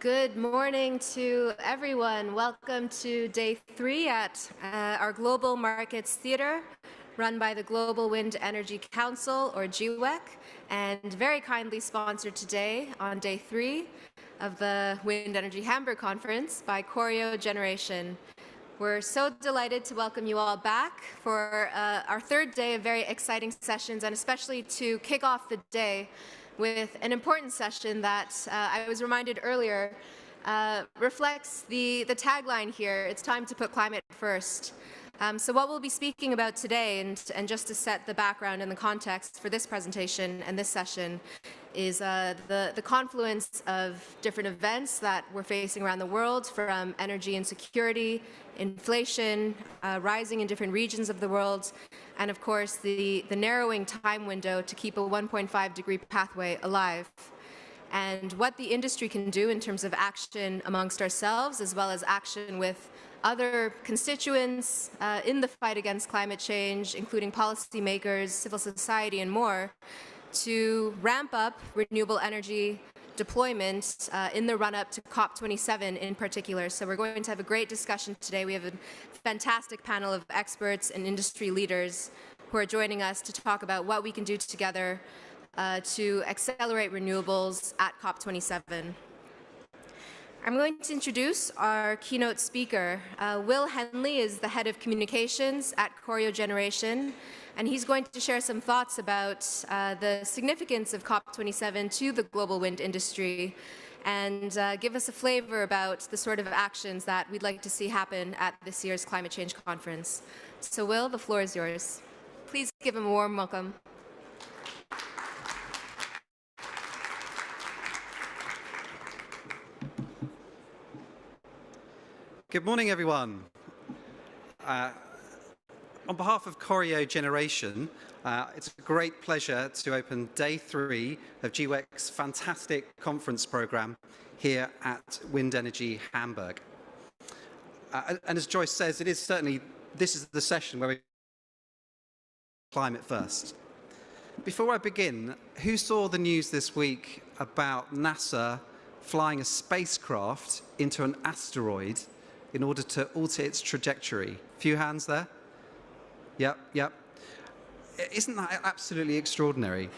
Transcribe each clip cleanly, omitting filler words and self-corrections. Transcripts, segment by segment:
Good morning to everyone. Welcome to day 3 at our Global Markets Theatre, run by the Global Wind Energy Council, or GWEC, and very kindly sponsored today on day 3 of the Wind Energy Hamburg Conference by Choreo Generation. We're so delighted to welcome you all back for our third day of very exciting sessions, and especially to kick off the day with an important session that I was reminded earlier reflects the tagline here, it's time to put climate first. So what we'll be speaking about today, and just to set the background and the context for this presentation and this session, is the confluence of different events that we're facing around the world, from energy insecurity, inflation, rising in different regions of the world, and of course the narrowing time window to keep a 1.5-degree pathway alive. And what the industry can do in terms of action amongst ourselves, as well as action with other constituents in the fight against climate change, including policymakers, civil society, and more, to ramp up renewable energy deployment in the run-up to Cop27 in particular. So we're going to have a great discussion today. We have a fantastic panel of experts and industry leaders who are joining us to talk about what we can do together to accelerate renewables at Cop27. I'm going to introduce our keynote speaker. Will Henley is the head of communications at Choreo Generation, and he's going to share some thoughts about the significance of COP27 to the global wind industry, and give us a flavor about the sort of actions that we'd like to see happen at this year's climate change conference. So Will, the floor is yours. Please give him a warm welcome. Good morning, everyone. On behalf of Choreo Generation, it's a great pleasure to open day 3 of GWEC's fantastic conference program here at Wind Energy Hamburg. And as Joyce says, this is the session where we climate first. Before I begin, who saw the news this week about NASA flying a spacecraft into an asteroid in order to alter its trajectory? Few hands there? Yep. Isn't that absolutely extraordinary?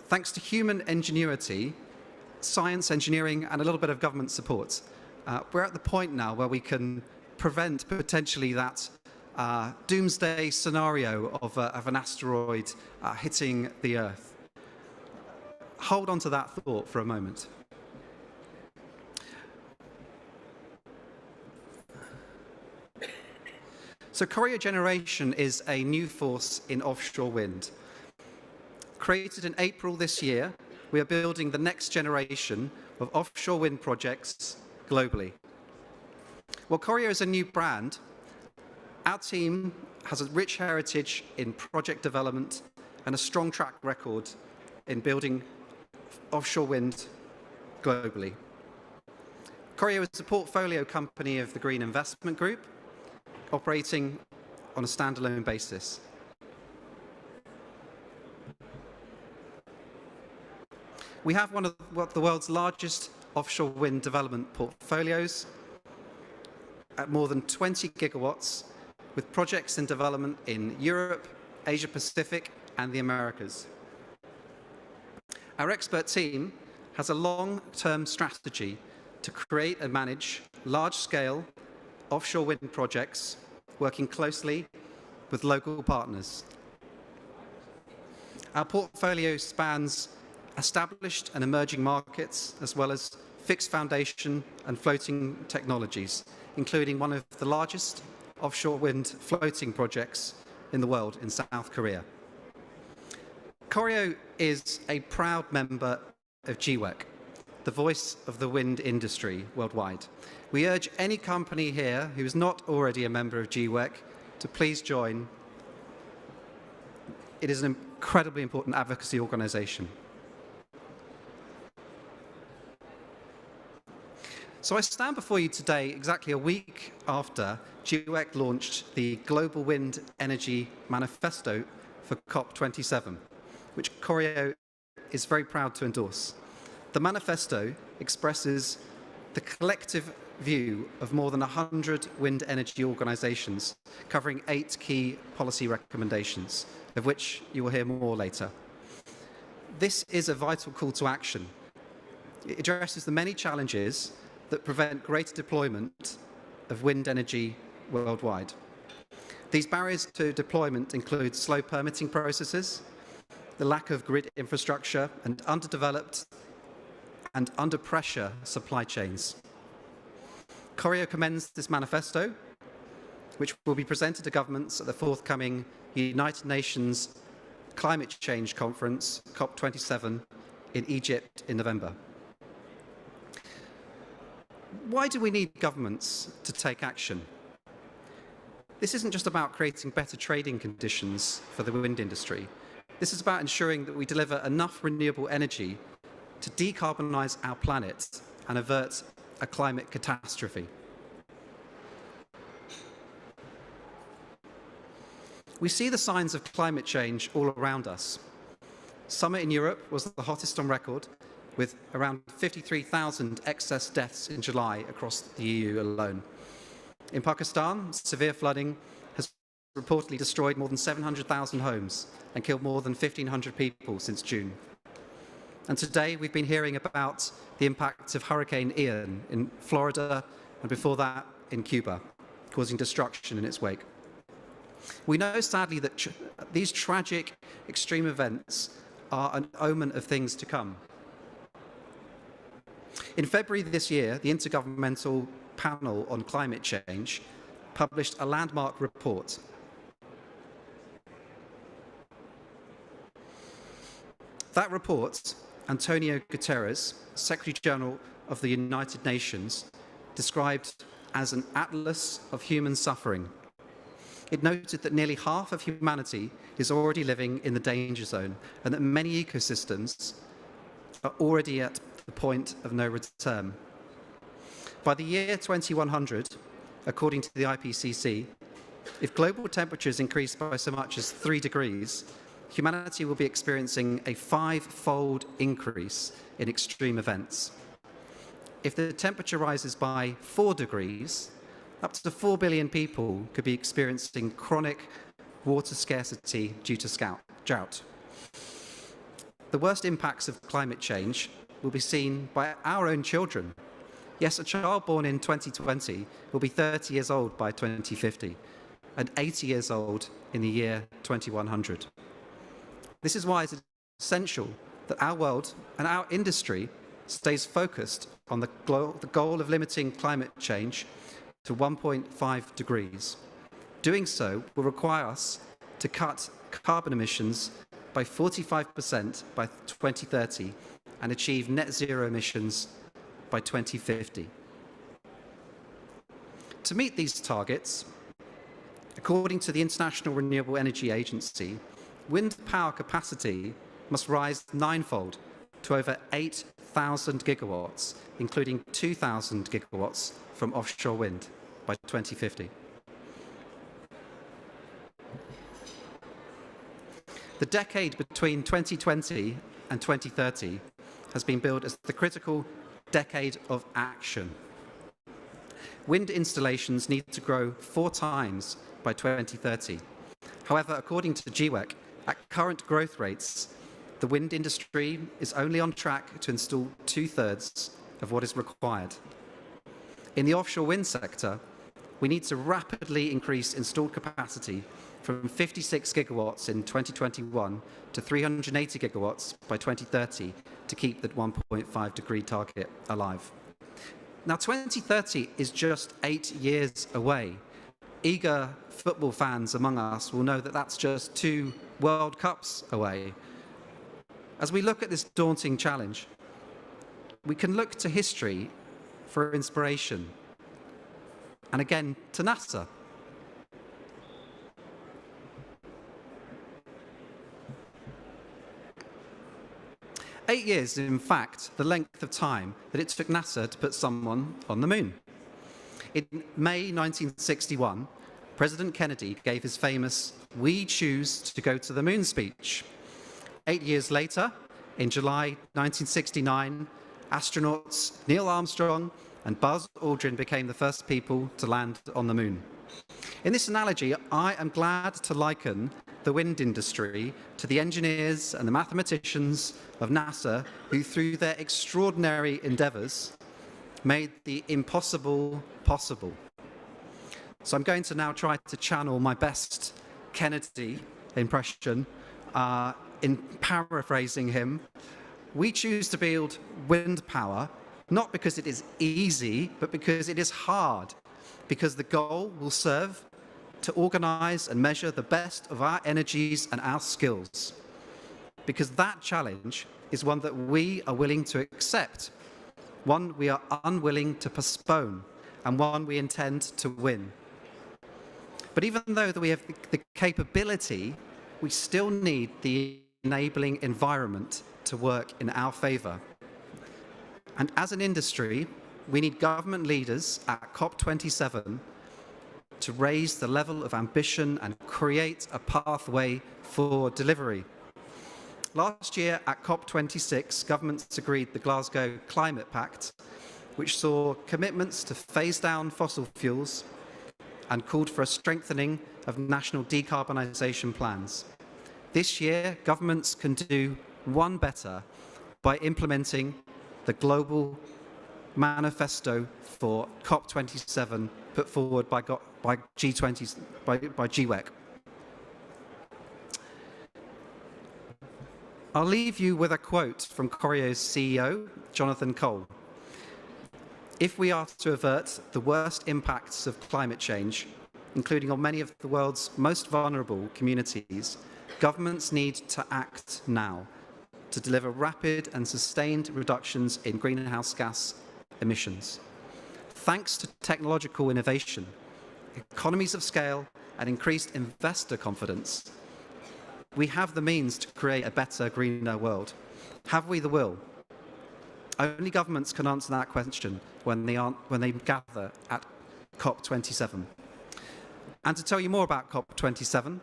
Thanks to human ingenuity, science, engineering, and a little bit of government support, we're at the point now where we can prevent potentially that doomsday scenario of an asteroid hitting the Earth. Hold on to that thought for a moment. So Choreo Generation is a new force in offshore wind. Created in April this year, we are building the next generation of offshore wind projects globally. While Choreo is a new brand, our team has a rich heritage in project development and a strong track record in building offshore wind globally. Choreo is a portfolio company of the Green Investment Group, operating on a standalone basis. We have one of the world's largest offshore wind development portfolios at more than 20 gigawatts, with projects in development in Europe, Asia Pacific, and the Americas. Our expert team has a long-term strategy to create and manage large-scale offshore wind projects, working closely with local partners. Our portfolio spans established and emerging markets, as well as fixed foundation and floating technologies, including one of the largest offshore wind floating projects in the world in South Korea. Choreo is a proud member of GWEC, the voice of the wind industry worldwide. We urge any company here who is not already a member of GWEC to please join. It is an incredibly important advocacy organization. So I stand before you today exactly a week after GWEC launched the Global Wind Energy Manifesto for COP27, which Choreo is very proud to endorse. The manifesto expresses the collective view of more than 100 wind energy organisations covering 8 key policy recommendations, of which you will hear more later. This is a vital call to action. It addresses the many challenges that prevent greater deployment of wind energy worldwide. These barriers to deployment include slow permitting processes, the lack of grid infrastructure, and underdeveloped and under pressure supply chains. Corio commends this manifesto, which will be presented to governments at the forthcoming United Nations Climate Change Conference, Cop27, in Egypt in November. Why do we need governments to take action? This isn't just about creating better trading conditions for the wind industry. This is about ensuring that we deliver enough renewable energy to decarbonise our planet and avert a climate catastrophe. We see the signs of climate change all around us. Summer in Europe was the hottest on record, with around 53,000 excess deaths in July across the EU alone. In Pakistan, severe flooding has reportedly destroyed more than 700,000 homes and killed more than 1,500 people since June. And today we've been hearing about the impacts of Hurricane Ian in Florida and before that in Cuba, causing destruction in its wake. We know sadly that these tragic extreme events are an omen of things to come. In February this year, the Intergovernmental Panel on Climate Change published a landmark report. That report, Antonio Guterres, Secretary General of the United Nations, described as an atlas of human suffering. It noted that nearly half of humanity is already living in the danger zone and that many ecosystems are already at the point of no return. By the year 2100, according to the IPCC, if global temperatures increase by so much as 3 degrees, humanity will be experiencing a 5-fold increase in extreme events. If the temperature rises by 4 degrees, up to 4 billion people could be experiencing chronic water scarcity due to drought. The worst impacts of climate change will be seen by our own children. Yes, a child born in 2020 will be 30 years old by 2050 and 80 years old in the year 2100. This is why it's essential that our world and our industry stays focused on the goal of limiting climate change to 1.5 degrees. Doing so will require us to cut carbon emissions by 45% by 2030 and achieve net zero emissions by 2050. To meet these targets, according to the International Renewable Energy Agency, wind power capacity must rise 9-fold to over 8,000 gigawatts, including 2,000 gigawatts from offshore wind by 2050. The decade between 2020 and 2030 has been billed as the critical decade of action. Wind installations need to grow 4 times by 2030. However, according to GWEC, at current growth rates, the wind industry is only on track to install 2/3 of what is required. In the offshore wind sector, we need to rapidly increase installed capacity from 56 gigawatts in 2021 to 380 gigawatts by 2030 to keep the 1.5 degree target alive. Now, 2030 is just 8 years away. Eager football fans among us will know that that's just 2 World Cups away. As we look at this daunting challenge, we can look to history for inspiration, and again to NASA. Eight years is, in fact, the length of time that it took NASA to put someone on the moon. In May 1961, President Kennedy gave his famous "We choose to go to the moon" speech. 8 years later, in July 1969, astronauts Neil Armstrong and Buzz Aldrin became the first people to land on the moon. In this analogy, I am glad to liken the wind industry to the engineers and the mathematicians of NASA who, through their extraordinary endeavours, made the impossible possible. So I'm going to now try to channel my best Kennedy impression in paraphrasing him. We choose to build wind power not because it is easy, but because it is hard, because the goal will serve to organise and measure the best of our energies and our skills, because that challenge is one that we are willing to accept, one we are unwilling to postpone, and one we intend to win. But even though we have the capability, we still need the enabling environment to work in our favour. And as an industry, we need government leaders at Cop27 to raise the level of ambition and create a pathway for delivery. Last year at COP26, governments agreed the Glasgow Climate Pact, which saw commitments to phase down fossil fuels and called for a strengthening of national decarbonisation plans. This year, governments can do one better by implementing the global Manifesto for COP27 put forward by G20, by GWEC. I'll leave you with a quote from Corio's CEO, Jonathan Cole. If we are to avert the worst impacts of climate change, including on many of the world's most vulnerable communities, governments need to act now to deliver rapid and sustained reductions in greenhouse gas emissions. Thanks to technological innovation, economies of scale, and increased investor confidence, we have the means to create a better, greener world. Have we the will? Only governments can answer that question when they gather at COP27. And to tell you more about COP27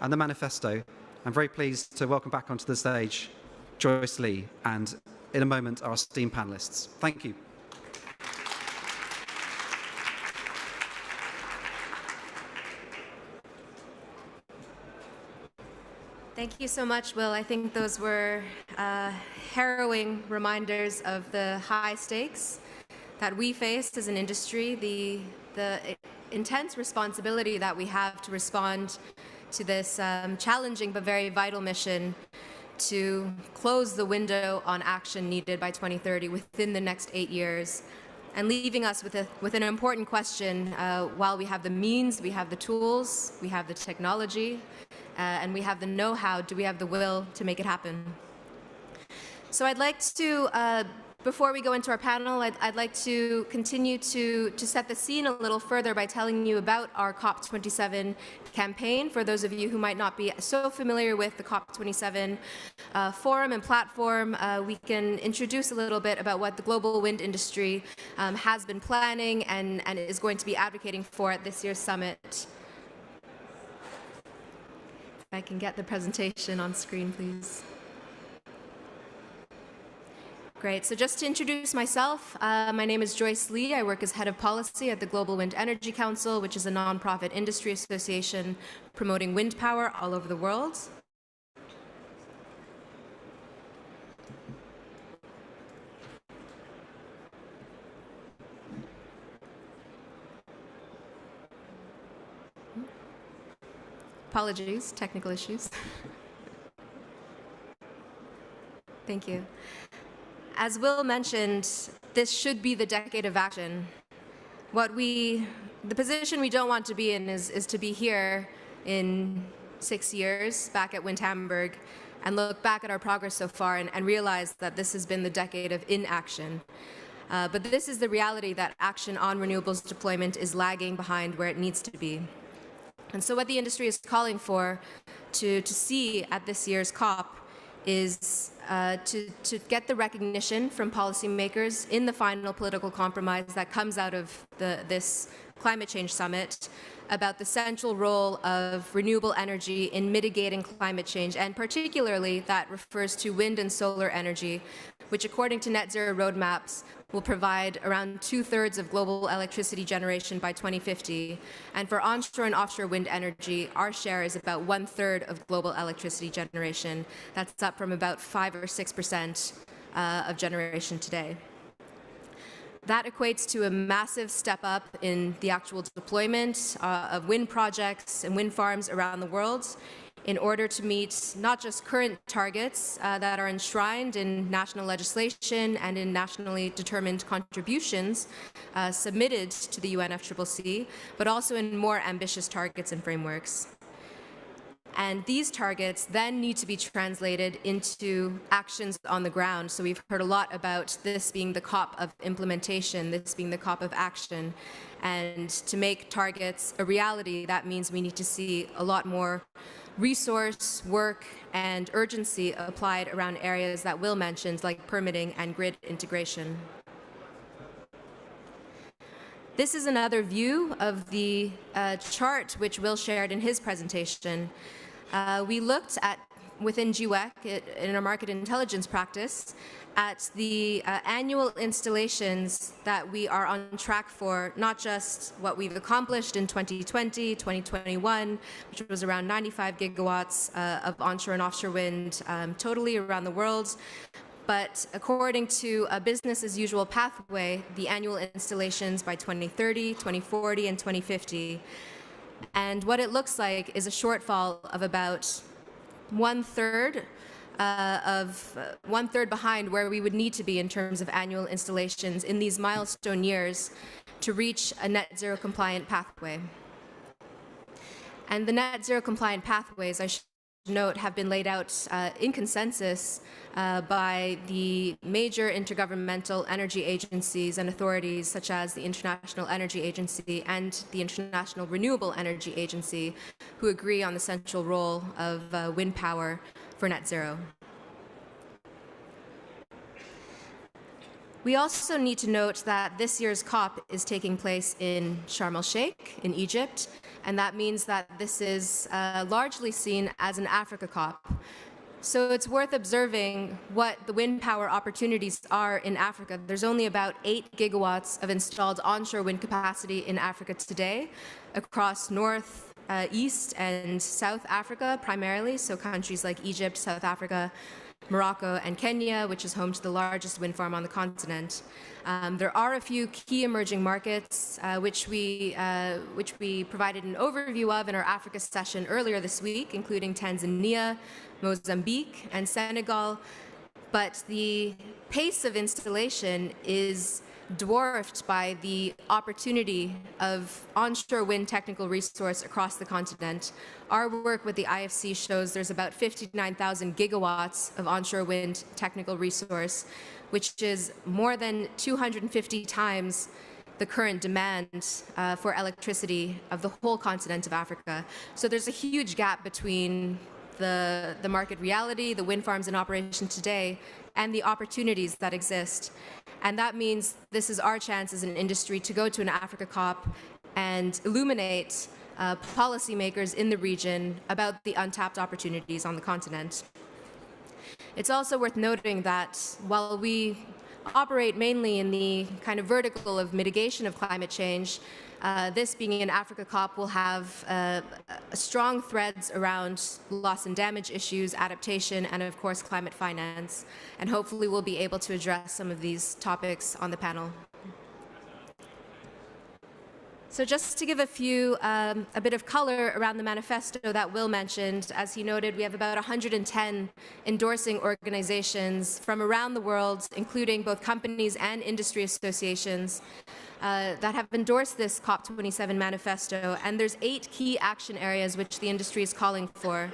and the Manifesto, I'm very pleased to welcome back onto the stage Joyce Lee and, in a moment, our esteemed panellists. Thank you. Thank you so much, Will. I think those were harrowing reminders of the high stakes that we face as an industry, the intense responsibility that we have to respond to this challenging but very vital mission to close the window on action needed by 2030 within the next 8 years, and leaving us with an important question. While we have the means, we have the tools, we have the technology, and we have the know-how, do we have the will to make it happen? So I'd like to, before we go into our panel, I'd like to continue to set the scene a little further by telling you about our Cop27 campaign. For those of you who might not be so familiar with the Cop27 forum and platform, we can introduce a little bit about what the global wind industry has been planning and is going to be advocating for at this year's summit. If I can get the presentation on screen, please. Great. So just to introduce myself, my name is Joyce Lee. I work as Head of Policy at the Global Wind Energy Council, which is a nonprofit industry association promoting wind power all over the world. Apologies, technical issues. Thank you. As Will mentioned, this should be the decade of action. The position we don't want to be in is to be here in 6 years, back at Wind Hamburg, and look back at our progress so far and realize that this has been the decade of inaction. But this is the reality, that action on renewables deployment is lagging behind where it needs to be. And so what the industry is calling for to see at this year's COP is to get the recognition from policymakers in the final political compromise that comes out of this climate change summit, about the central role of renewable energy in mitigating climate change, and particularly that refers to wind and solar energy, which according to net zero roadmaps will provide around 2/3 of global electricity generation by 2050. And for onshore and offshore wind energy, our share is about 1/3 of global electricity generation. That's up from about 5 or 6% of generation today. That equates to a massive step up in the actual deployment of wind projects and wind farms around the world in order to meet not just current targets that are enshrined in national legislation and in nationally determined contributions submitted to the UNFCCC, but also in more ambitious targets and frameworks. And these targets then need to be translated into actions on the ground. So we've heard a lot about this being the COP of implementation, this being the COP of action. And to make targets a reality, that means we need to see a lot more resource, work, and urgency applied around areas that Will mentioned, like permitting and grid integration. This is another view of the chart which Will shared in his presentation. We looked at, within GWEC, in our market intelligence practice, at the annual installations that we are on track for, not just what we've accomplished in 2020, 2021, which was around 95 gigawatts of onshore and offshore wind totally around the world, but according to a business as usual pathway, the annual installations by 2030, 2040, and 2050. And what it looks like is a shortfall of about 1/3 behind where we would need to be in terms of annual installations in these milestone years to reach a net zero compliant pathway. And the net zero compliant pathways, I should note, have been laid out in consensus by the major intergovernmental energy agencies and authorities such as the International Energy Agency and the International Renewable Energy Agency, who agree on the central role of wind power for net zero. We also need to note that this year's COP is taking place in Sharm el-Sheikh in Egypt, and that means that this is largely seen as an Africa COP. So it's worth observing what the wind power opportunities are in Africa. There's only about 8 gigawatts of installed onshore wind capacity in Africa today across North, East, and South Africa primarily, so countries like Egypt, South Africa, Morocco, and Kenya, which is home to the largest wind farm on the continent. There are a few key emerging markets which we provided an overview of in our Africa session earlier this week, including Tanzania, Mozambique, and Senegal. But the pace of installation is dwarfed by the opportunity of onshore wind technical resource across the continent. Our work with the IFC shows there's about 59,000 gigawatts of onshore wind technical resource, which is more than 250 times the current demand for electricity of the whole continent of Africa. So there's a huge gap between the market reality, the wind farms in operation today, and the opportunities that exist. And that means this is our chance as an industry to go to an Africa COP and illuminate policymakers in the region about the untapped opportunities on the continent. It's also worth noting that while we operate mainly in the kind of vertical of mitigation of climate change, this being an Africa COP will have strong threads around loss and damage issues, adaptation, and of course climate finance. And hopefully we'll be able to address some of these topics on the panel. So just to give a bit of color around the manifesto that Will mentioned, as he noted, we have about 110 endorsing organizations from around the world, including both companies and industry associations that have endorsed this Cop27 manifesto. And there's 8 key action areas which the industry is calling for.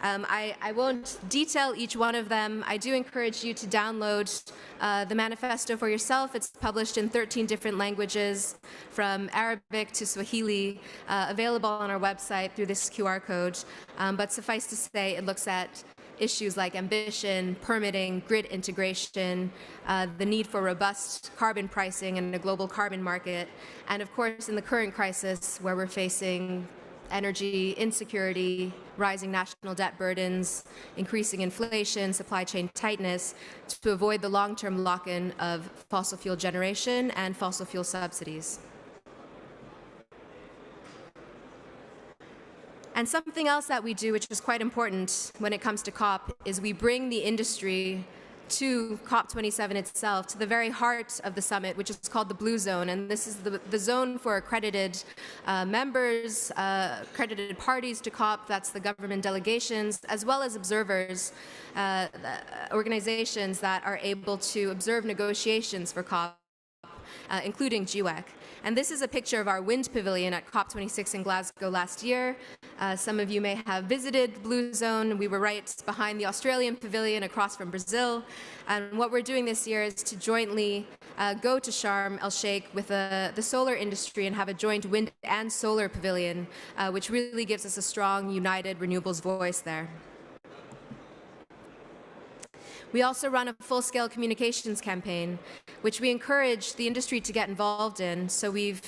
I won't detail each one of them. I do encourage you to download the manifesto for yourself. It's published in 13 different languages, from Arabic to Swahili, available on our website through this QR code. But suffice to say, it looks at issues like ambition, permitting, grid integration, the need for robust carbon pricing and a global carbon market, and of course in the current crisis where we're facing energy insecurity, rising national debt burdens, increasing inflation, supply chain tightness, to avoid the long-term lock-in of fossil fuel generation and fossil fuel subsidies. And something else that we do, which is quite important when it comes to COP, is we bring the industry to Cop27 itself, to the very heart of the summit, which is called the Blue Zone. And this is the zone for accredited members, accredited parties to COP, that's the government delegations, as well as observers, organizations that are able to observe negotiations for COP, including GWEC. And this is a picture of our wind pavilion at COP26 in Glasgow last year. Some of you may have visited Blue Zone. We were right behind the Australian pavilion across from Brazil. And what we're doing this year is to jointly go to Sharm el-Sheikh with the solar industry and have a joint wind and solar pavilion, which really gives us a strong, united renewables voice there. We also run a full-scale communications campaign, which we encourage the industry to get involved in. So we've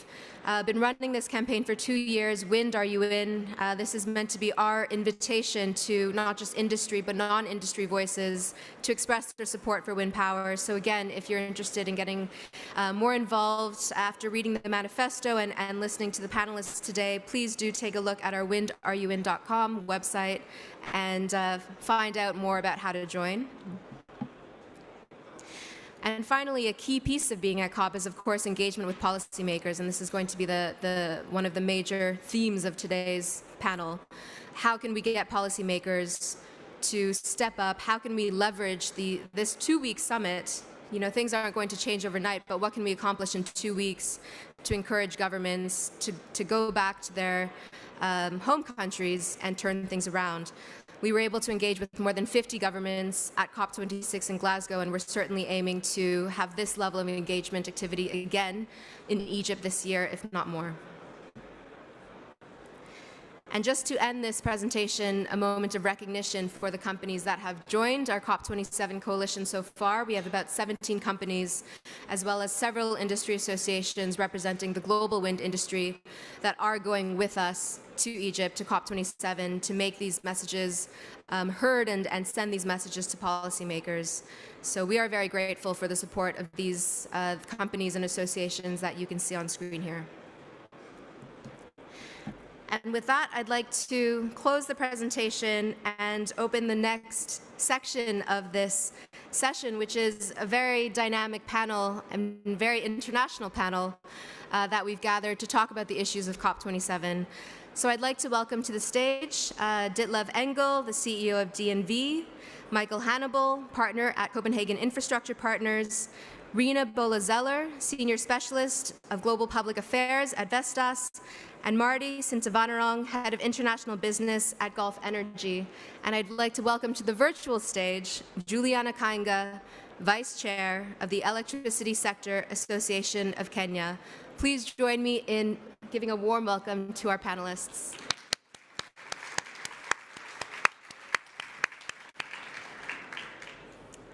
been running this campaign for 2 years. Wind, are you in? This is meant to be our invitation to not just industry, but non-industry voices to express their support for wind power. So again, if you're interested in getting more involved after reading the manifesto and listening to the panelists today, please do take a look at our windareyouin.com website and find out more about how to join. And finally, a key piece of being at COP is, of course, engagement with policymakers, and this is going to be one of the major themes of today's panel. How can we get policymakers to step up? How can we leverage this 2-week summit? You know, things aren't going to change overnight, but what can we accomplish in 2 weeks to encourage governments to go back to their home countries and turn things around? We were able to engage with more than 50 governments at COP26 in Glasgow, and we're certainly aiming to have this level of engagement activity again in Egypt this year, if not more. And just to end this presentation, a moment of recognition for the companies that have joined our COP27 coalition so far. We have about 17 companies, as well as several industry associations representing the global wind industry that are going with us to Egypt, to COP27, to make these messages heard and send these messages to policymakers. So we are very grateful for the support of these companies and associations that you can see on screen here. And with that, I'd like to close the presentation and open the next section of this session, which is a very dynamic panel and very international panel that we've gathered to talk about the issues of COP27. So I'd like to welcome to the stage Ditlev Engel, the CEO of DNV, Michael Hannibal, partner at Copenhagen Infrastructure Partners, Rina Bola-Zeller, Senior Specialist of Global Public Affairs at Vestas, and Marty Sintavanarong, Head of International Business at Gulf Energy. And I'd like to welcome to the virtual stage Juliana Kainga, Vice Chair of the Electricity Sector Association of Kenya. Please join me in giving a warm welcome to our panelists.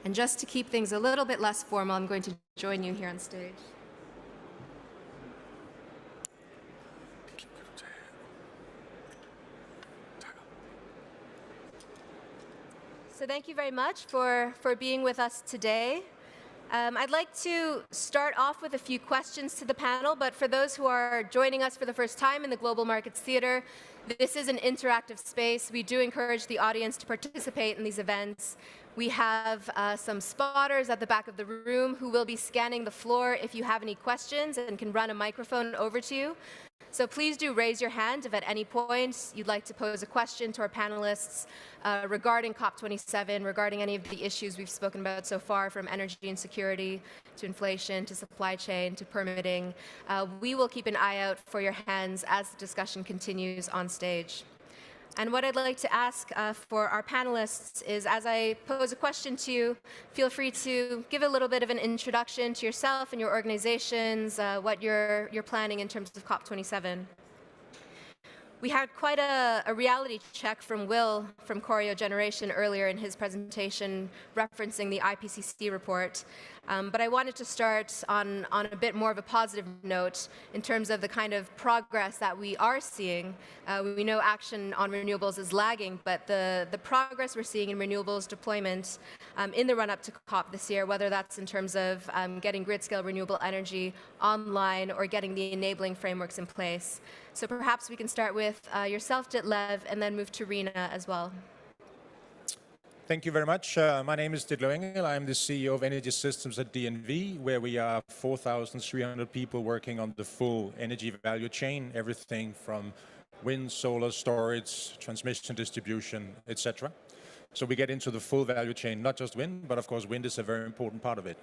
And just to keep things a little bit less formal, I'm going to join you here on stage. So thank you very much for being with us today. I'd like to start off with a few questions to the panel, but for those who are joining us for the first time in the Global Markets Theater, this is an interactive space. We do encourage the audience to participate in these events. We have some spotters at the back of the room who will be scanning the floor if you have any questions and can run a microphone over to you. So please do raise your hand if at any point you'd like to pose a question to our panelists regarding COP27, regarding any of the issues we've spoken about so far, from energy insecurity to inflation to supply chain to permitting. We will keep an eye out for your hands as the discussion continues on stage. And what I'd like to ask for our panelists is, as I pose a question to you, feel free to give a little bit of an introduction to yourself and your organizations, what you're planning in terms of COP27. We had quite a reality check from Will from Choreo Generation earlier in his presentation referencing the IPCC report. But I wanted to start on a bit more of a positive note in terms of the kind of progress that we are seeing. We know action on renewables is lagging, but the progress we're seeing in renewables deployment in the run-up to COP this year, whether that's in terms of getting grid-scale renewable energy online or getting the enabling frameworks in place. So perhaps we can start with yourself, Ditlev, and then move to Rina as well. Thank you very much. My name is Ditlev Engel. I'm the CEO of Energy Systems at DNV, where we are 4,300 people working on the full energy value chain, everything from wind, solar, storage, transmission, distribution, etc. So we get into the full value chain, not just wind, but of course wind is a very important part of it.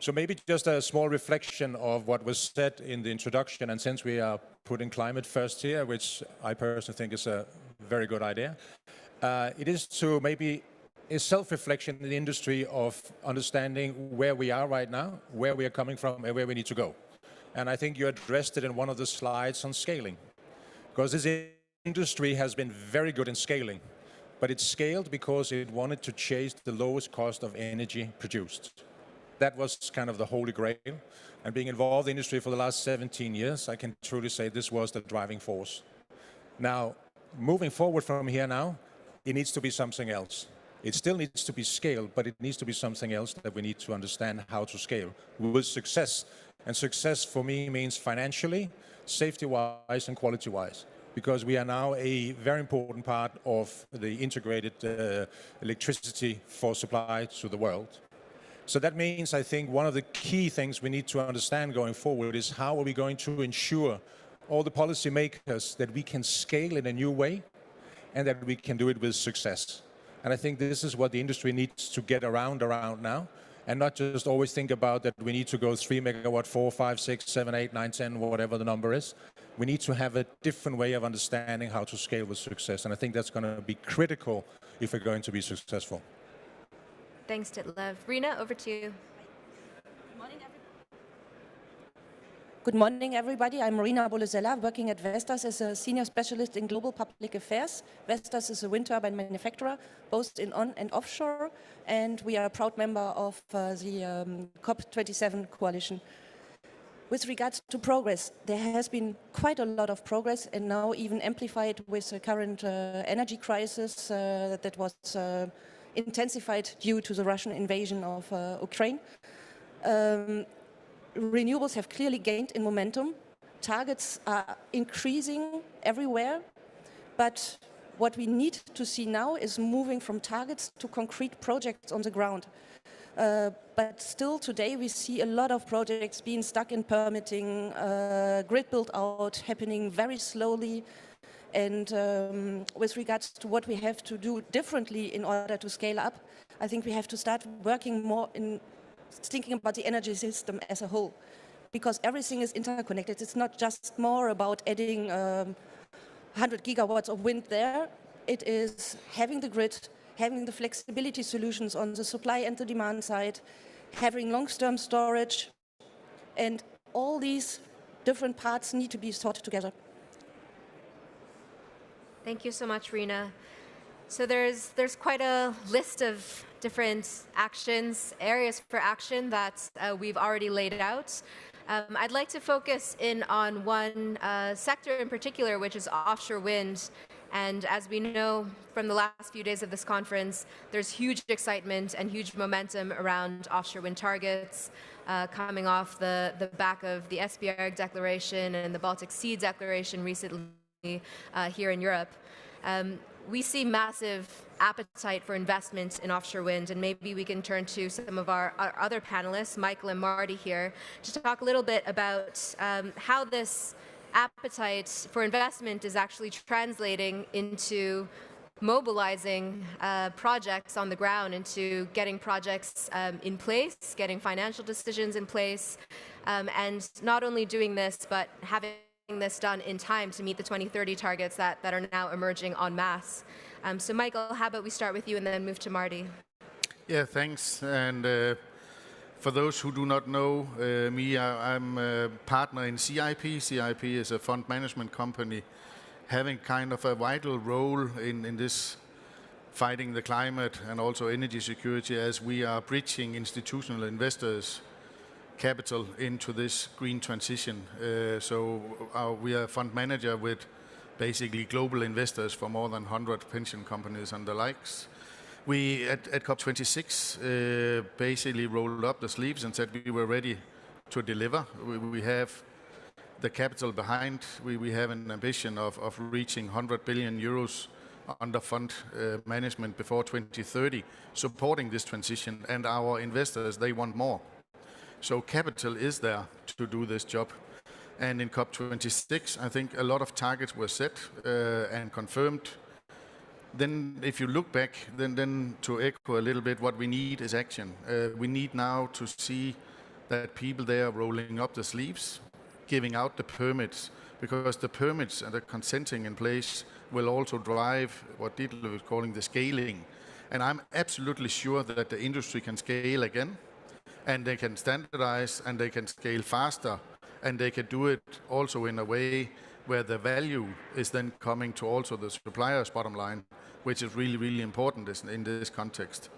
So maybe just a small reflection of what was said in the introduction, and since we are putting climate first here, which I personally think is a very good idea, it is to maybe a self-reflection in the industry of understanding where we are right now, where we are coming from, and where we need to go. And I think you addressed it in one of the slides on scaling. Because this industry has been very good in scaling, but it scaled because it wanted to chase the lowest cost of energy produced. That was kind of the holy grail. And being involved in the industry for the last 17 years, I can truly say this was the driving force. Now, moving forward from here now, it needs to be something else. It still needs to be scaled, but it needs to be something else that we need to understand how to scale with success. And success for me means financially, safety-wise, and quality-wise. Because we are now a very important part of the integrated electricity for supply to the world. So that means, I think, one of the key things we need to understand going forward is how are we going to ensure all the policymakers that we can scale in a new way and that we can do it with success. And I think this is what the industry needs to get around now, and not just always think about that we need to go 3 megawatt, 4, 5, 6, 7, 8, 9, 10, whatever the number is. We need to have a different way of understanding how to scale with success. And I think that's going to be critical if we're going to be successful. Thanks, Ditlev. Rina, over to you. Good morning, everybody. I'm Marina Bolizella, working at Vestas as a senior specialist in global public affairs. Vestas is a wind turbine manufacturer, both in on and offshore, and we are a proud member of the Cop27 coalition. With regards to progress, there has been quite a lot of progress, and now even amplified with the current energy crisis that was intensified due to the Russian invasion of Ukraine. Renewables have clearly gained in momentum. Targets are increasing everywhere, but what we need to see now is moving from targets to concrete projects on the ground. But still today we see a lot of projects being stuck in permitting, grid build out happening very slowly. And with regards to what we have to do differently in order to scale up, I think we have to start working more in thinking about the energy system as a whole, because everything is interconnected. It's not just more about adding 100 gigawatts of wind there. It is having the grid, having the flexibility solutions on the supply and the demand side, having long-term storage, and all these different parts need to be thought together. Thank you so much, Rina. So there's quite a list of different actions, areas for action that we've already laid out. I'd like to focus in on one sector in particular, which is offshore wind. And as we know from the last few days of this conference, there's huge excitement and huge momentum around offshore wind targets coming off the back of the Esbjerg Declaration and the Baltic Sea Declaration recently here in Europe. We see massive appetite for investment in offshore wind, and maybe we can turn to some of our other panelists, Michael and Marty here, to talk a little bit about how this appetite for investment is actually translating into mobilizing projects on the ground, into getting projects in place, getting financial decisions in place, and not only doing this, but having this done in time to meet the 2030 targets that are now emerging en masse. So Michael, how about we start with you and then move to Marty? Yeah, thanks. And for those who do not know me, I'm a partner in CIP. CIP is a fund management company having kind of a vital role in this fighting the climate and also energy security, as we are bridging institutional investors' capital into this green transition. We are a fund manager with basically global investors for more than 100 pension companies and the likes. We, at Cop26, basically rolled up the sleeves and said we were ready to deliver. We have the capital behind. We have an ambition of reaching 100 billion euros under fund management before 2030, supporting this transition. And our investors, they want more. So capital is there to do this job. And in COP26, I think a lot of targets were set and confirmed. Then if you look back, then to echo a little bit, what we need is action. We need now to see that people there are rolling up the sleeves, giving out the permits, because the permits and the consenting in place will also drive what Ditlev is calling the scaling. And I'm absolutely sure that the industry can scale again, and they can standardize, and they can scale faster, and they can do it also in a way where the value is then coming to also the supplier's bottom line, which is really, really important in this context.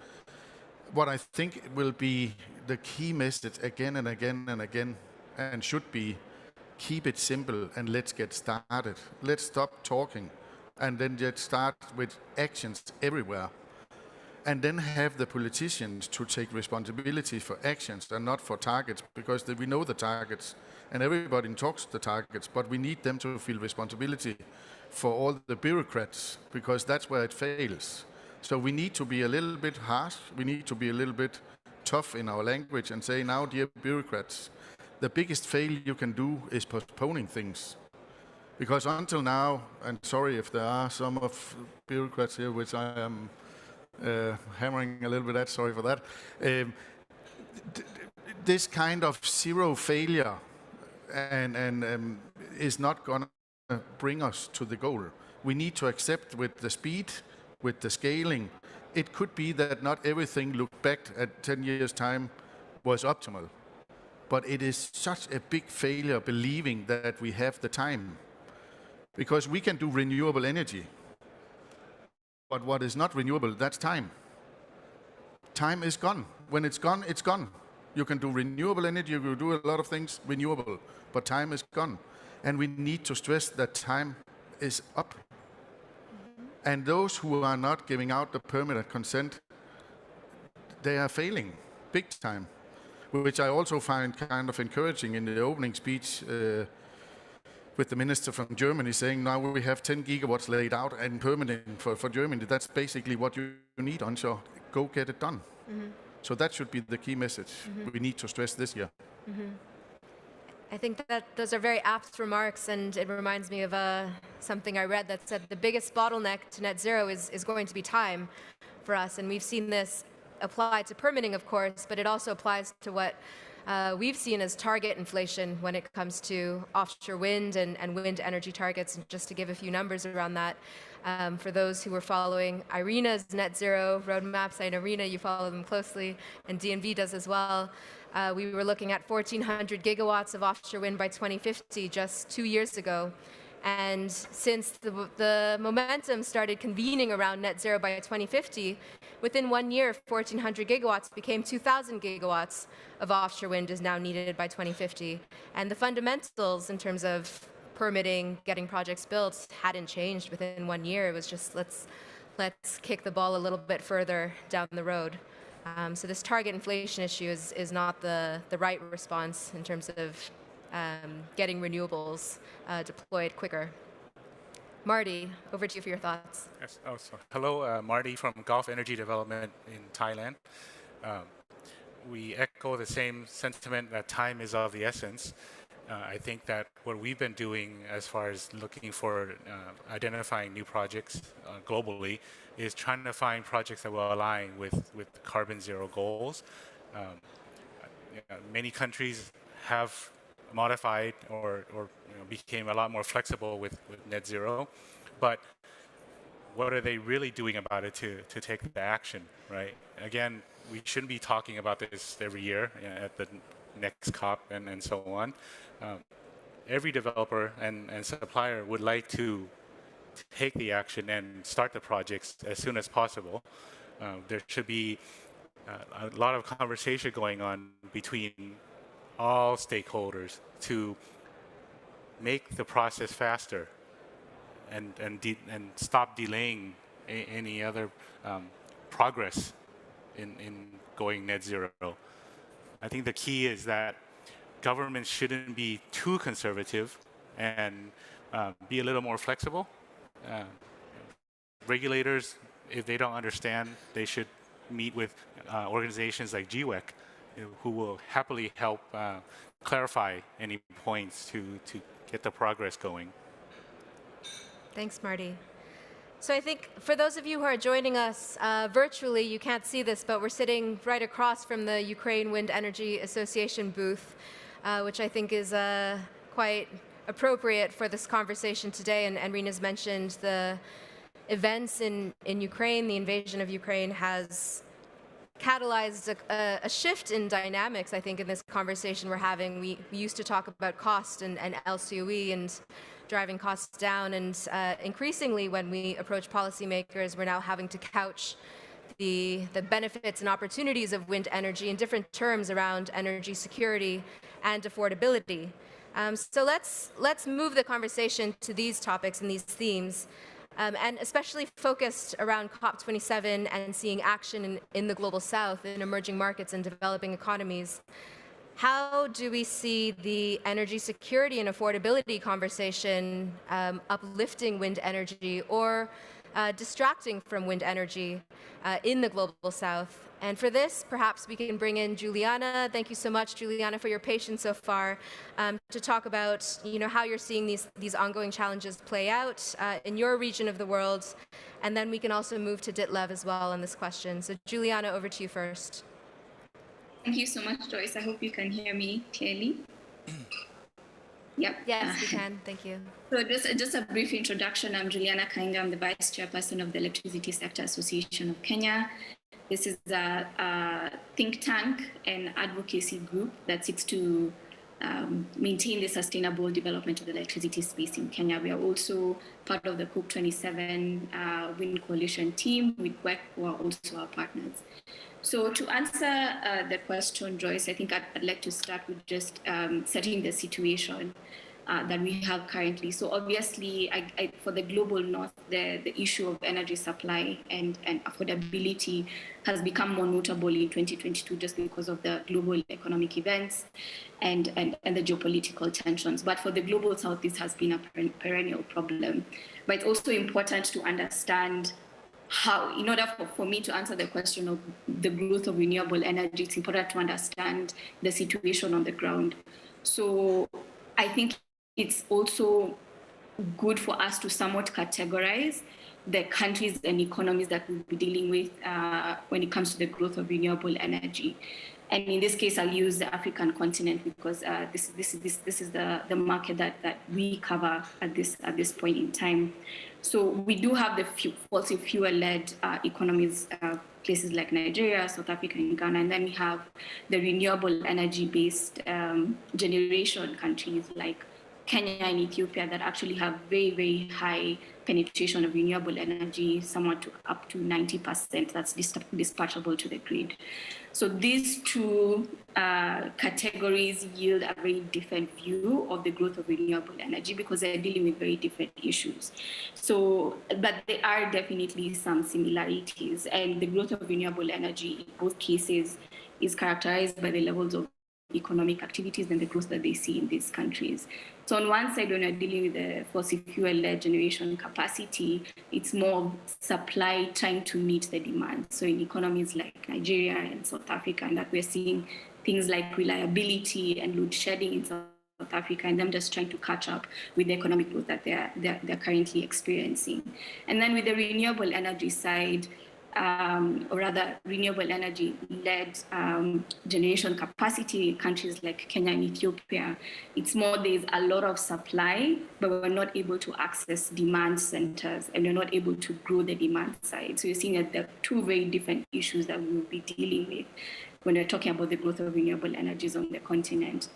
What I think will be the key message again and again and again, and should be, keep it simple and let's get started. Let's stop talking and then just start with actions everywhere. And then have the politicians to take responsibility for actions and not for targets, because we know the targets and everybody talks the targets, but we need them to feel responsibility for all the bureaucrats, because that's where it fails. So we need to be a little bit harsh, we need to be a little bit tough in our language and say, now, dear bureaucrats, the biggest fail you can do is postponing things. Because until now, and sorry if there are some of bureaucrats here, which I am hammering a little bit at, sorry for that. This kind of zero failure and is not going to bring us to the goal. We need to accept with the speed, with the scaling, it could be that not everything looked back at 10 years' time was optimal. But it is such a big failure believing that we have the time. Because we can do renewable energy. But what is not renewable, that's time. Time is gone. When it's gone, it's gone. You can do renewable energy, you can do a lot of things renewable, but time is gone. And we need to stress that time is up. And those who are not giving out the permit and consent, they are failing big time, which I also find kind of encouraging in the opening speech with the minister from Germany saying, now we have 10 gigawatts laid out and permitting for Germany. That's basically what you need onshore. Go get it done. So that should be the key message we need to stress this year. I think that those are very apt remarks, and it reminds me of something I read that said the biggest bottleneck to net zero is going to be time for us. And we've seen this apply to permitting, of course, but it also applies to what we've seen as target inflation when it comes to offshore wind and wind energy targets. And just to give a few numbers around that, for those who were following IRENA's net zero roadmaps, I know IRENA, you follow them closely, and DNV does as well. We were looking at 1,400 gigawatts of offshore wind by 2050 just 2 years ago. And since the momentum started convening around net zero by 2050, within 1 year, 1,400 gigawatts became 2,000 gigawatts of offshore wind is now needed by 2050. And the fundamentals in terms of permitting, getting projects built hadn't changed within 1 year. It was just let's kick the ball a little bit further down the road. So this target inflation issue is not the right response in terms of getting renewables deployed quicker. Marty, over to you for your thoughts. Yes. Oh, sorry. Hello, Marty from Gulf Energy Development in Thailand. We echo the same sentiment that time is of the essence. I think that what we've been doing as far as looking for identifying new projects globally is trying to find projects that will align with carbon zero goals. Many countries have modified or became a lot more flexible with net zero, but what are they really doing about it to take the action, right? Again, we shouldn't be talking about this every year at the next COP and so on. Every developer and supplier would like to take the action and start the projects as soon as possible. There should be a lot of conversation going on between all stakeholders to make the process faster and stop delaying any other progress in going net zero. I think the key is that governments shouldn't be too conservative and be a little more flexible. Regulators, if they don't understand, they should meet with organizations like GWEC, who will happily help clarify any points to get the progress going. Thanks, Marty. So I think for those of you who are joining us virtually, you can't see this, but we're sitting right across from the Ukraine Wind Energy Association booth, which I think is quite appropriate for this conversation today. And Rina's mentioned the events in Ukraine, the invasion of Ukraine has catalyzed a shift in dynamics, I think, in this conversation we're having. We used to talk about cost and LCOE and driving costs down, and increasingly when we approach policymakers, we're now having to couch the benefits and opportunities of wind energy in different terms around energy security and affordability. So let's move the conversation to these topics and these themes, and especially focused around Cop27 and seeing action in the global south, in emerging markets and developing economies. How do we see the energy security and affordability conversation uplifting wind energy or distracting from wind energy in the global south? And for this, perhaps we can bring in Juliana. Thank you so much, Juliana, for your patience so far, to talk about how you're seeing these ongoing challenges play out in your region of the world. And then we can also move to Ditlev as well on this question. So Juliana, over to you first. Thank you so much, Joyce. I hope you can hear me clearly. Yep. Yes, we can. Thank you. So just a brief introduction. I'm Juliana Kainga. I'm the Vice Chairperson of the Electricity Sector Association of Kenya. This is a think tank and advocacy group that seeks to maintain the sustainable development of the electricity space in Kenya. We are also part of the Cop27 Wind Coalition team with WEC, who are also our partners. So to answer the question, Joyce, I think I'd like to start with just setting the situation that we have currently. So obviously, for the global north, the issue of energy supply and affordability has become more notable in 2022 just because of the global economic events and the geopolitical tensions. But for the global south, this has been a perennial problem. But it's also important to understand how, in order for me to answer the question of the growth of renewable energy, it's important to understand the situation on the ground. So I think it's also good for us to somewhat categorize the countries and economies that we'll be dealing with when it comes to the growth of renewable energy. And in this case, I'll use the African continent because this is the market that we cover at this point in time. So we do have the fossil fuel-led economies, places like Nigeria, South Africa, and Ghana, and then we have the renewable energy-based generation countries like Kenya and Ethiopia that actually have very, very high penetration of renewable energy, somewhat up to 90% that's dispatchable to the grid. So these two categories yield a very different view of the growth of renewable energy because they're dealing with very different issues. So, but there are definitely some similarities, and the growth of renewable energy in both cases is characterized by the levels of economic activities and the growth that they see in these countries. So on one side, when we're dealing with the fossil fuel-led generation capacity, it's more supply trying to meet the demand. So in economies like Nigeria and South Africa, and that we're seeing things like reliability and load shedding in South Africa, and them just trying to catch up with the economic growth that they're currently experiencing. And then with the renewable energy side, or rather renewable energy-led generation capacity in countries like Kenya and Ethiopia, it's more there's a lot of supply, but we're not able to access demand centers, and we're not able to grow the demand side. So you're seeing that there are two very different issues that we will be dealing with when we're talking about the growth of renewable energies on the continent.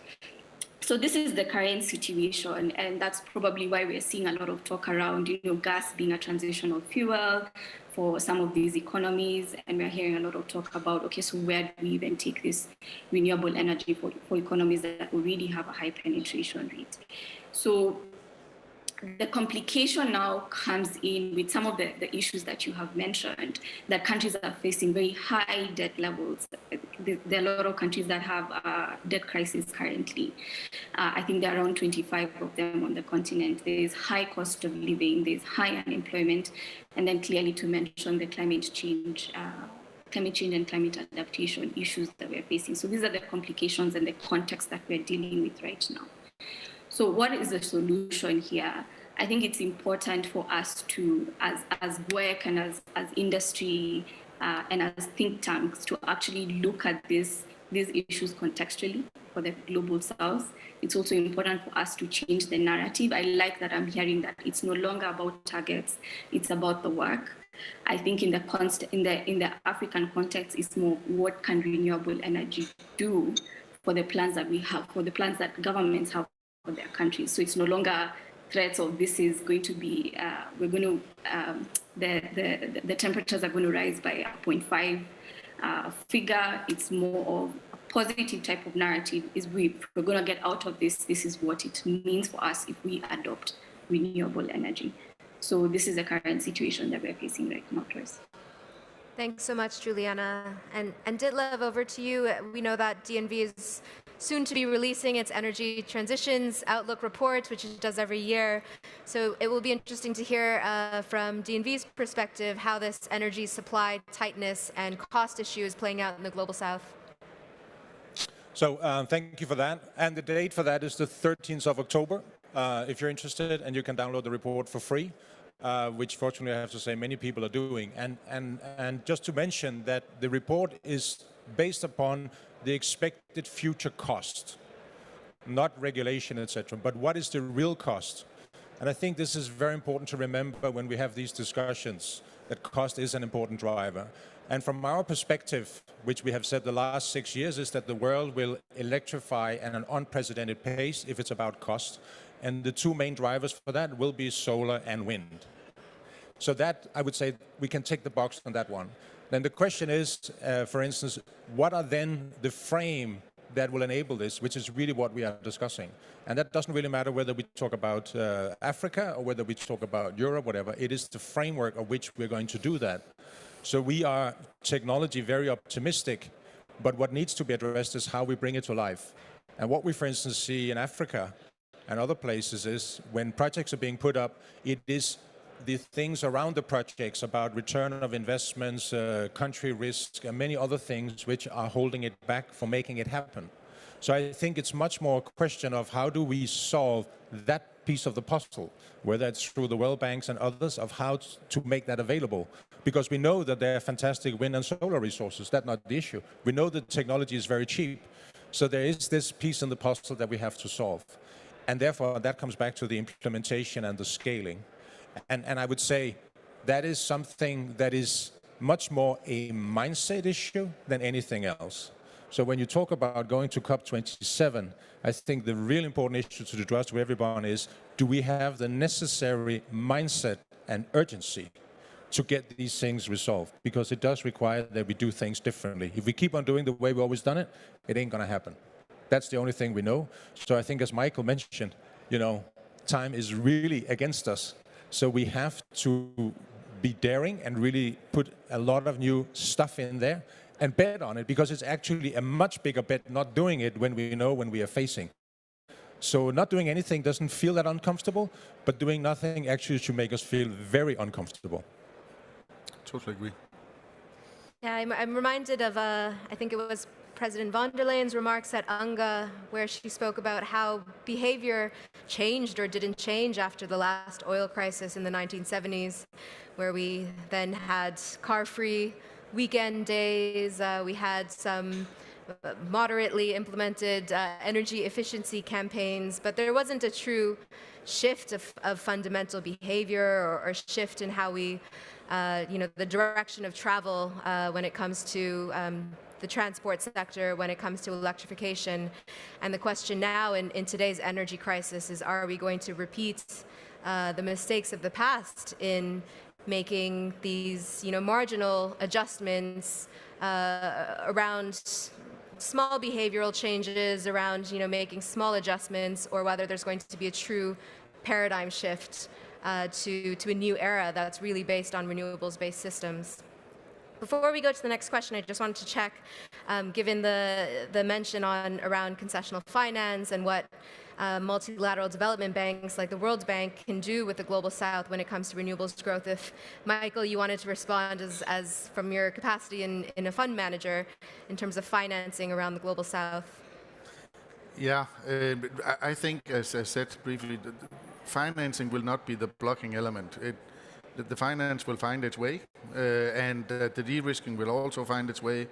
So this is the current situation, and that's probably why we're seeing a lot of talk around, gas being a transitional fuel for some of these economies, and we're hearing a lot of talk about, okay, so where do we even take this renewable energy for economies that already have a high penetration rate? So the complication now comes in with some of the issues that you have mentioned, that countries are facing very high debt levels. There are a lot of countries that have debt crisis currently. I think there are around 25 of them on the continent. There is high cost of living, there's high unemployment, and then clearly to mention the climate change and climate adaptation issues that we're facing. So these are the complications and the context that we're dealing with right now. So what is the solution here? I think it's important for us to, as work and as industry and as think tanks, to actually look at these issues contextually for the global south. It's also important for us to change the narrative. I like that I'm hearing that it's no longer about targets, it's about the work. I think in the African context, it's more what can renewable energy do for the plans that we have, for the plans that governments have for their countries. So it's no longer threats of this is going to be, the temperatures are going to rise by a 0.5 figure. It's more of a positive type of narrative. Is we're going to get out of this. This is what it means for us if we adopt renewable energy. So this is the current situation that we're facing right now, Joyce. Thanks so much, Juliana. And Ditlev, over to you. We know that DNV is soon to be releasing its Energy Transitions Outlook report, which it does every year. So it will be interesting to hear from DNV's perspective how this energy supply tightness and cost issue is playing out in the Global South. So thank you for that. And the date for that is the 13th of October, if you're interested, and you can download the report for free. Which fortunately I have to say many people are doing. And just to mention that the report is based upon the expected future cost, not regulation, etc., but what is the real cost? And I think this is very important to remember when we have these discussions, that cost is an important driver. And from our perspective, which we have said the last 6 years, is that the world will electrify at an unprecedented pace if it's about cost. And the two main drivers for that will be solar and wind. So that, I would say, we can tick the box on that one. Then the question is, for instance, what are then the frame that will enable this, which is really what we are discussing. And that doesn't really matter whether we talk about Africa or whether we talk about Europe, whatever. It is the framework of which we're going to do that. So we are technology very optimistic, but what needs to be addressed is how we bring it to life. And what we, for instance, see in Africa and other places is when projects are being put up, it is the things around the projects about return of investments, country risk, and many other things which are holding it back from making it happen. So I think it's much more a question of how do we solve that piece of the puzzle, whether it's through the World Banks and others, of how to make that available. Because we know that there are fantastic wind and solar resources. That's not the issue. We know that technology is very cheap. So there is this piece in the puzzle that we have to solve. And therefore, that comes back to the implementation and the scaling. And I would say that is something that is much more a mindset issue than anything else. So when you talk about going to Cop27, I think the real important issue to address to everyone is, do we have the necessary mindset and urgency to get these things resolved? Because it does require that we do things differently. If we keep on doing the way we've always done it, it ain't going to happen. That's the only thing we know. So I think, as Michael mentioned, time is really against us. So we have to be daring and really put a lot of new stuff in there and bet on it, because it's actually a much bigger bet not doing it when we know when we are facing. So not doing anything doesn't feel that uncomfortable, but doing nothing actually should make us feel very uncomfortable. Totally agree. Yeah, I'm reminded of, I think it was President von der Leyen's remarks at UNGA, where she spoke about how behavior changed or didn't change after the last oil crisis in the 1970s, where we then had car-free weekend days, we had some moderately implemented energy efficiency campaigns, but there wasn't a true shift of fundamental behavior or shift in how we the direction of travel when it comes to the transport sector, when it comes to electrification. And the question now in today's energy crisis is, are we going to repeat the mistakes of the past in making these marginal adjustments around small behavioral changes, around making small adjustments, or whether there's going to be a true paradigm shift to a new era that's really based on renewables-based systems. Before we go to the next question, I just wanted to check, given the mention around concessional finance and what multilateral development banks like the World Bank can do with the Global South when it comes to renewables growth, if, Michael, you wanted to respond as from your capacity in a fund manager in terms of financing around the Global South. Yeah, I think, as I said briefly, financing will not be the blocking element. The finance will find its way, and the de-risking will also find its way.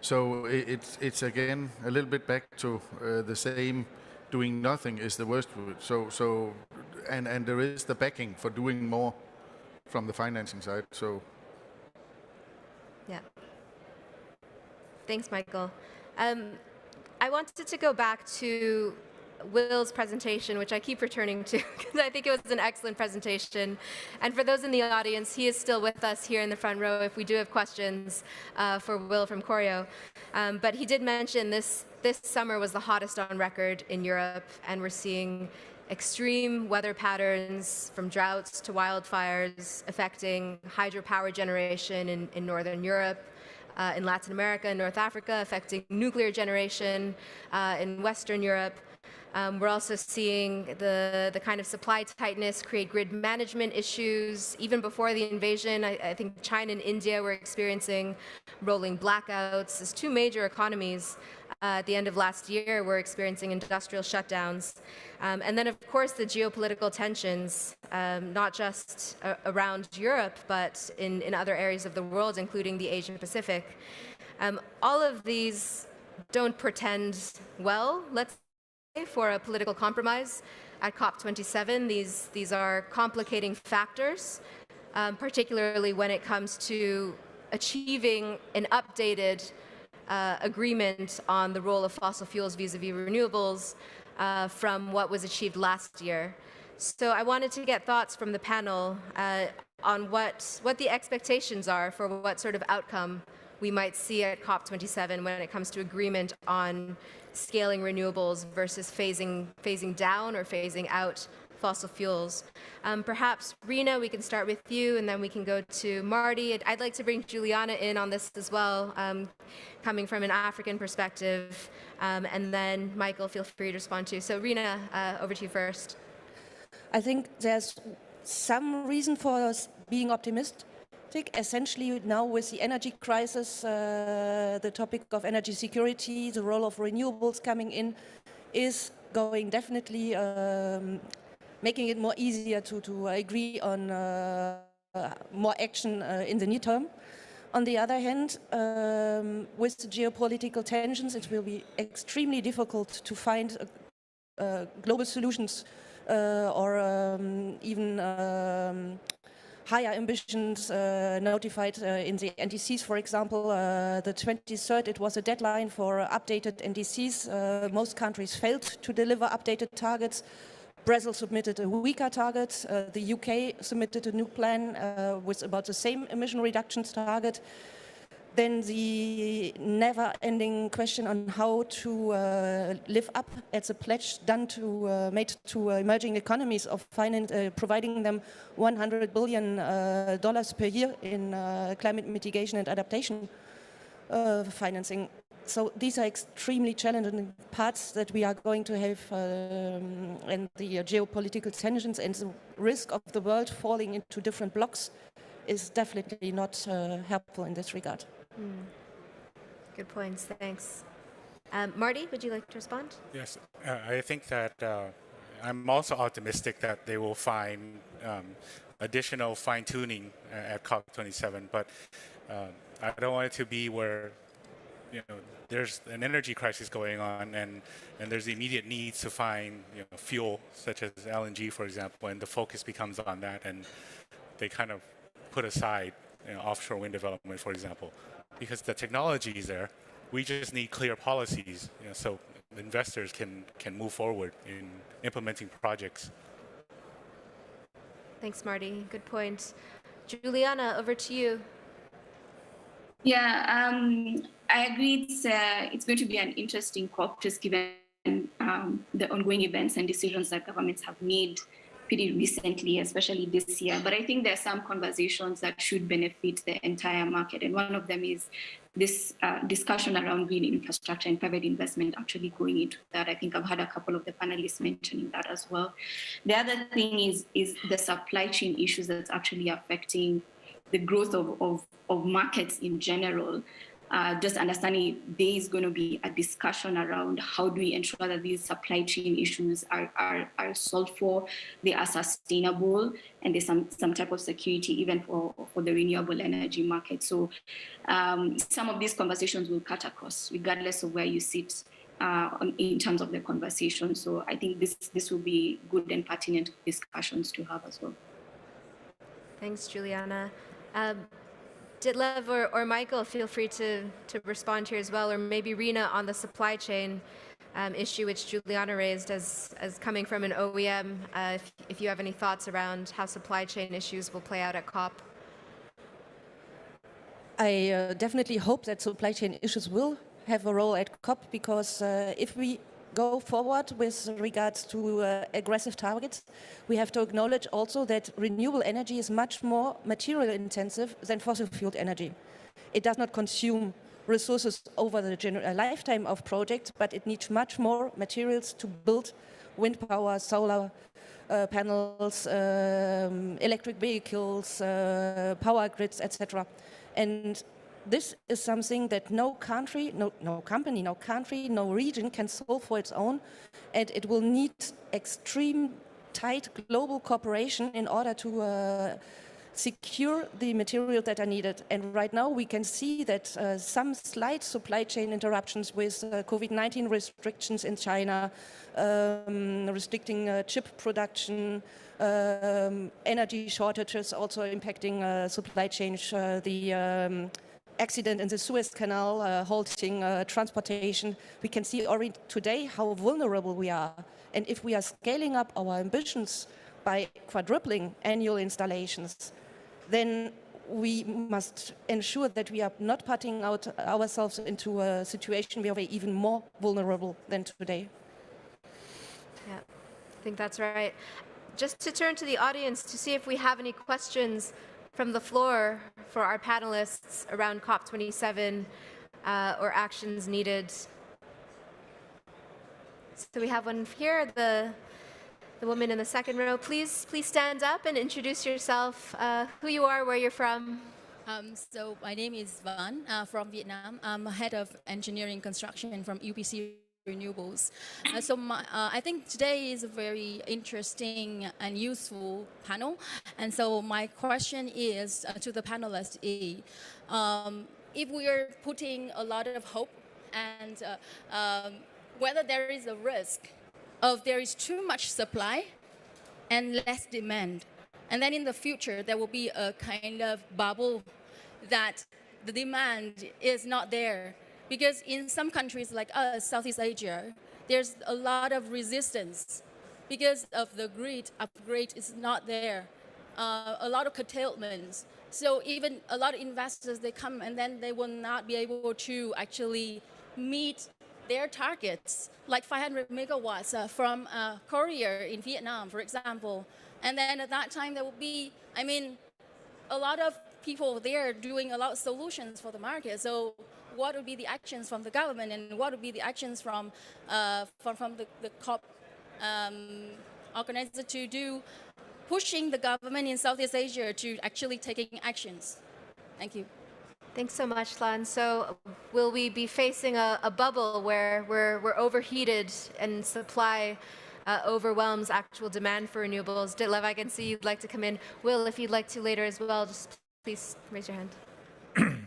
So it's again a little bit back to the same. Doing nothing is the worst of it. And there is the backing for doing more from the financing side. So. Yeah. Thanks, Michael. I wanted to go back to Will's presentation, which I keep returning to because I think it was an excellent presentation. And for those in the audience, he is still with us here in the front row if we do have questions for Will from Choreo. But he did mention this summer was the hottest on record in Europe, and we're seeing extreme weather patterns from droughts to wildfires affecting hydropower generation in Northern Europe, in Latin America and North Africa, affecting nuclear generation in Western Europe. We're also seeing the kind of supply tightness create grid management issues. Even before the invasion, I think China and India were experiencing rolling blackouts. As two major economies at the end of last year were experiencing industrial shutdowns. And then, of course, the geopolitical tensions, not just around Europe, but in other areas of the world, including the Asian Pacific. All of these don't portend well, let's for a political compromise at Cop27. These are complicating factors, particularly when it comes to achieving an updated agreement on the role of fossil fuels vis-a-vis renewables from what was achieved last year. So I wanted to get thoughts from the panel on what the expectations are for what sort of outcome we might see at Cop27 when it comes to agreement on scaling renewables versus phasing down or phasing out fossil fuels. Perhaps, Rina, we can start with you, and then we can go to Marty. I'd like to bring Juliana in on this as well, coming from an African perspective. And then, Michael, feel free to respond too. So, Rina, over to you first. I think there's some reason for us being optimistic. Essentially, now with the energy crisis, the topic of energy security, the role of renewables coming in, is going definitely making it more easier to agree on more action in the near term. On the other hand, with the geopolitical tensions, it will be extremely difficult to find global solutions or even higher ambitions notified in the NDCs, for example. The 23rd, it was a deadline for updated NDCs. Most countries failed to deliver updated targets. Brazil submitted a weaker target. The UK submitted a new plan with about the same emission reductions target. Then the never-ending question on how to live up at the pledge made to emerging economies of providing them $100 billion per year in climate mitigation and adaptation financing. So these are extremely challenging parts that we are going to have, and the geopolitical tensions and the risk of the world falling into different blocks is definitely not helpful in this regard. Good points, thanks. Marty, would you like to respond? Yes, I think that I'm also optimistic that they will find additional fine-tuning at COP27, but I don't want it to be where there's an energy crisis going on and there's immediate needs to find fuel such as LNG, for example, and the focus becomes on that, and they kind of put aside offshore wind development, for example, because the technology is there. We just need clear policies, so investors can move forward in implementing projects. Thanks, Marty. Good point. Juliana, over to you. Yeah, I agree. It's going to be an interesting COP, just given the ongoing events and decisions that governments have made pretty recently, especially this year. But I think there are some conversations that should benefit the entire market. And one of them is this discussion around green infrastructure and private investment actually going into that. I think I've had a couple of the panelists mentioning that as well. The other thing is the supply chain issues that's actually affecting the growth of markets in general. Just understanding there is going to be a discussion around how do we ensure that these supply chain issues are solved for, they are sustainable, and there's some type of security even for the renewable energy market. So some of these conversations will cut across, regardless of where you sit in terms of the conversation. So I think this will be good and pertinent discussions to have as well. Thanks, Juliana. Ditlev or Michael, feel free to respond here as well, or maybe Rina on the supply chain issue which Juliana raised as coming from an OEM, if you have any thoughts around how supply chain issues will play out at COP. I definitely hope that supply chain issues will have a role at COP, because if we go forward with regards to aggressive targets, we have to acknowledge also that renewable energy is much more material intensive than fossil fueled energy. It does not consume resources over the lifetime of projects, but it needs much more materials to build wind power, solar panels, electric vehicles, power grids, etc. And this is something that no country, no company, no country, no region can solve for its own, and it will need extreme tight global cooperation in order to secure the materials that are needed. And right now we can see that some slight supply chain interruptions with COVID-19 restrictions in China, restricting chip production, energy shortages also impacting supply chains, the accident in the Suez Canal, halting transportation. We can see already today how vulnerable we are. And if we are scaling up our ambitions by quadrupling annual installations, then we must ensure that we are not putting out ourselves into a situation where we're even more vulnerable than today. Yeah, I think that's right. Just to turn to the audience to see if we have any questions from the floor for our panelists around COP27 or actions needed. So we have one here, the woman in the second row. Please stand up and introduce yourself, who you are, where you're from. So my name is Van from Vietnam. I'm head of engineering construction from UPC Renewables. I think today is a very interesting and useful panel. And so my question is to the panelists, if we are putting a lot of hope and whether there is a risk of there is too much supply and less demand. And then in the future, there will be a kind of bubble that the demand is not there. Because in some countries like us, Southeast Asia, there's a lot of resistance because of the grid upgrade is not there. A lot of curtailments. So even a lot of investors, they come and then they will not be able to actually meet their targets, like 500 megawatts from Korea in Vietnam, for example. And then at that time, there will be, a lot of people there doing a lot of solutions for the market. So what would be the actions from the government, and what would be the actions from the COP organizer to do, pushing the government in Southeast Asia to actually taking actions? Thank you. Thanks so much, Lan. So will we be facing a bubble where we're overheated and supply overwhelms actual demand for renewables? Ditlev, I can see you'd like to come in. Will, if you'd like to later as well, just please raise your hand.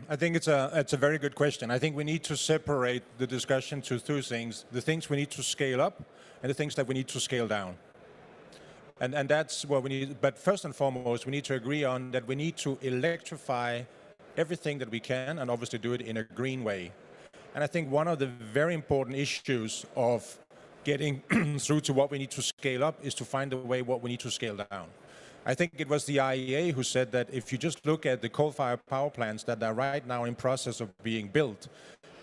I think it's a very good question. I think we need to separate the discussion to two things: the things we need to scale up and the things that we need to scale down. And that's what we need. But first and foremost, we need to agree on that we need to electrify everything that we can and obviously do it in a green way. And I think one of the very important issues of getting through to what we need to scale up is to find a way what we need to scale down. I think it was the IEA who said that if you just look at the coal-fired power plants that are right now in process of being built,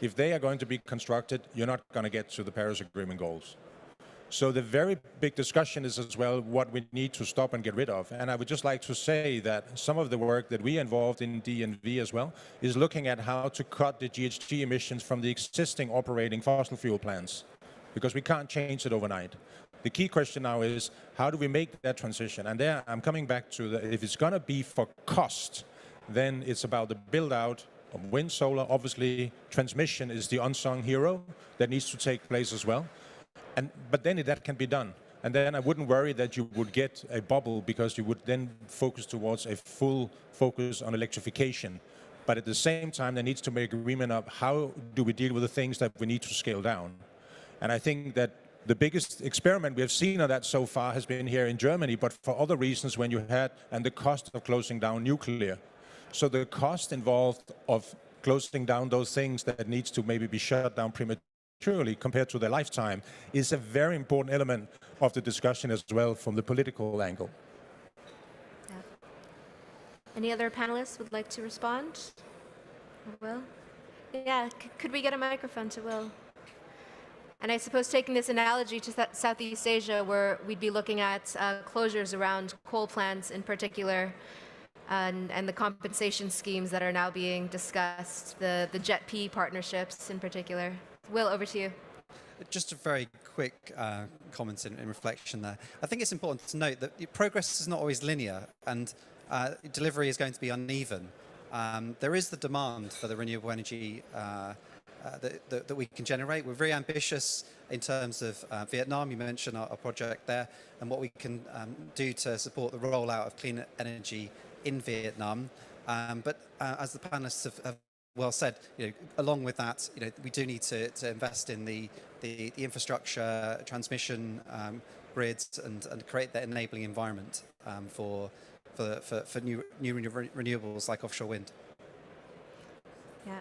if they are going to be constructed, you're not going to get to the Paris Agreement goals. So the very big discussion is as well what we need to stop and get rid of. And I would just like to say that some of the work that we involved in DNV as well is looking at how to cut the GHG emissions from the existing operating fossil fuel plants, because we can't change it overnight. The key question now is, how do we make that transition? And there I'm coming back to if it's going to be for cost, then it's about the build out of wind, solar. Obviously, transmission is the unsung hero that needs to take place as well. But then that can be done. And then I wouldn't worry that you would get a bubble, because you would then focus towards a full focus on electrification. But at the same time, there needs to be agreement of how do we deal with the things that we need to scale down. And I think that the biggest experiment we have seen of that so far has been here in Germany, but for other reasons when you had, and the cost of closing down nuclear. So the cost involved of closing down those things that needs to maybe be shut down prematurely compared to their lifetime is a very important element of the discussion as well from the political angle. Yeah. Any other panelists would like to respond? Will? Yeah, could we get a microphone to Will? And I suppose taking this analogy to Southeast Asia, where we'd be looking at closures around coal plants in particular, and the compensation schemes that are now being discussed, the JET-P partnerships in particular. Will, over to you. Just a very quick comment in reflection there. I think it's important to note that progress is not always linear, and delivery is going to be uneven. There is the demand for the renewable energy that we can generate. We're very ambitious in terms of Vietnam. You mentioned our project there and what we can do to support the rollout of clean energy in Vietnam. But as the panelists have well said, along with that, we do need to invest in the infrastructure, transmission grids, and create that enabling environment for new renewables like offshore wind. Yeah.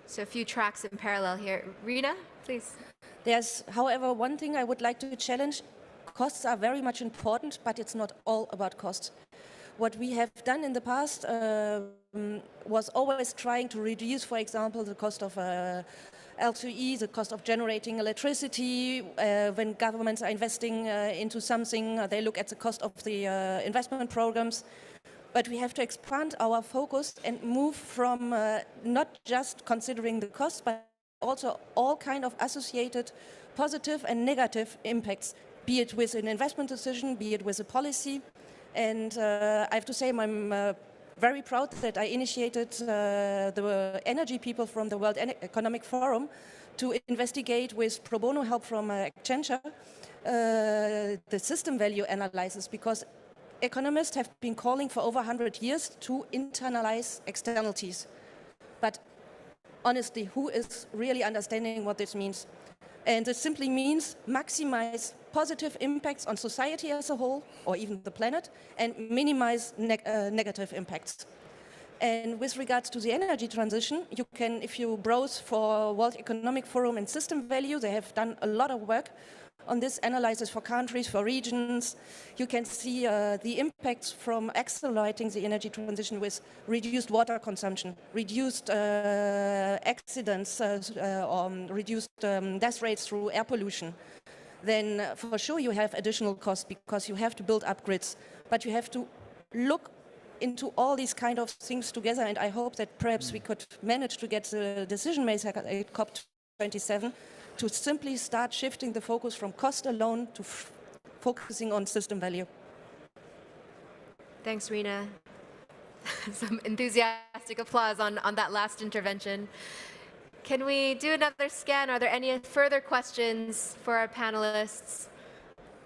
So a few tracks in parallel here. Rina, please. There's, however, one thing I would like to challenge. Costs are very much important, but it's not all about cost. What we have done in the past was always trying to reduce, for example, the cost of L2E, the cost of generating electricity. When governments are investing into something, they look at the cost of the investment programs. But we have to expand our focus and move from not just considering the cost, but also all kind of associated positive and negative impacts, be it with an investment decision, be it with a policy. And I have to say I'm very proud that I initiated the energy people from the World Economic Forum to investigate, with pro bono help from Accenture, the system value analysis, because economists have been calling for over 100 years to internalize externalities. But honestly, who is really understanding what this means? And this simply means maximize positive impacts on society as a whole, or even the planet, and minimize negative impacts. And with regards to the energy transition, you can, if you browse for World Economic Forum and system value, they have done a lot of work on this analysis for countries, for regions. You can see the impacts from accelerating the energy transition with reduced water consumption, reduced accidents, or reduced death rates through air pollution. Then for sure you have additional costs because you have to build up grids, but you have to look into all these kind of things together, and I hope that perhaps we could manage to get the decision makers at Cop27 to simply start shifting the focus from cost alone to focusing on system value. Thanks, Rina. Some enthusiastic applause on that last intervention. Can we do another scan? Are there any further questions for our panelists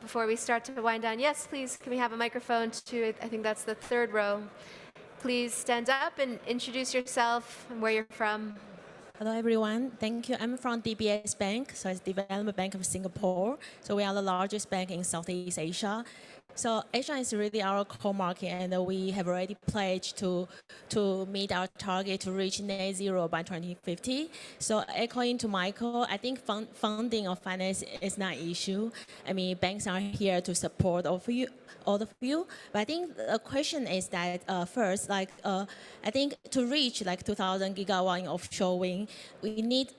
before we start to wind down? Yes, please. Can we have a microphone to, I think that's the third row. Please stand up and introduce yourself and where you're from. Hello, everyone. Thank you. I'm from DBS Bank, so it's Development Bank of Singapore. So we are the largest bank in Southeast Asia. So Asia is really our core market, and we have already pledged to meet our target to reach net zero by 2050. So echoing to Michael, I think funding or finance is not an issue. I mean, banks are here to support all of you. But I think the question is that first, I think to reach like 2,000 gigawatt in offshore wind, we need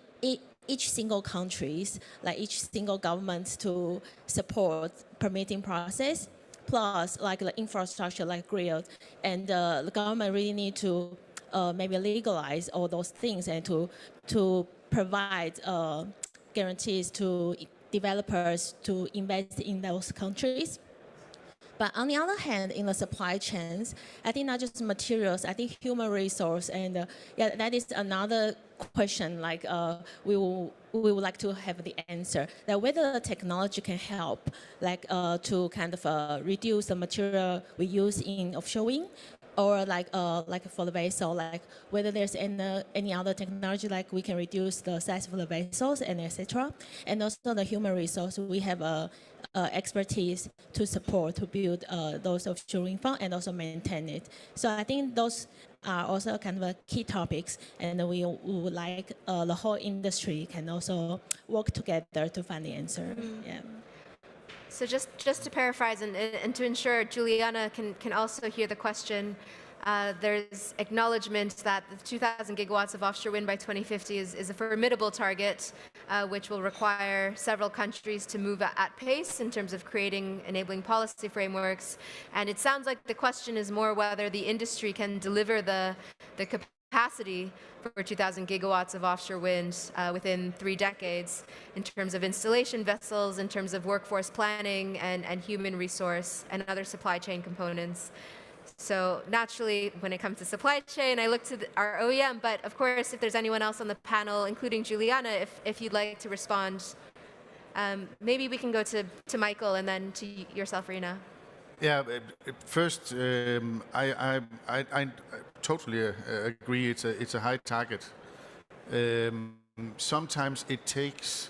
each single countries, like each single government to support permitting process, plus like the infrastructure like grid, and the government really need to maybe legalize all those things and to provide guarantees to developers to invest in those countries. But on the other hand, in the supply chains, I think not just materials, I think human resource, and yeah, that is another question. Like we would like to have the answer that whether the technology can help, like to kind of reduce the material we use in offshore wind, or like for the vessel, like whether there's any other technology like we can reduce the size of the vessels and etc. And also the human resource, we have expertise to support to build those offshore wind farms and also maintain it. So I think those are also kind of key topics, and we would like the whole industry can also work together to find the answer. Yeah. So just to paraphrase and to ensure Juliana can also hear the question, there's acknowledgement that the 2,000 gigawatts of offshore wind by 2050 is a formidable target, which will require several countries to move at pace in terms of creating enabling policy frameworks. And it sounds like the question is more whether the industry can deliver the capacity for 2,000 gigawatts of offshore wind within 3 decades in terms of installation vessels, in terms of workforce planning and human resource and other supply chain components. So naturally, when it comes to supply chain, I look to our OEM, but of course, if there's anyone else on the panel, including Juliana, if you'd like to respond, maybe we can go to Michael and then to yourself, Rina. Yeah, first, I totally agree. It's a high target. Sometimes it takes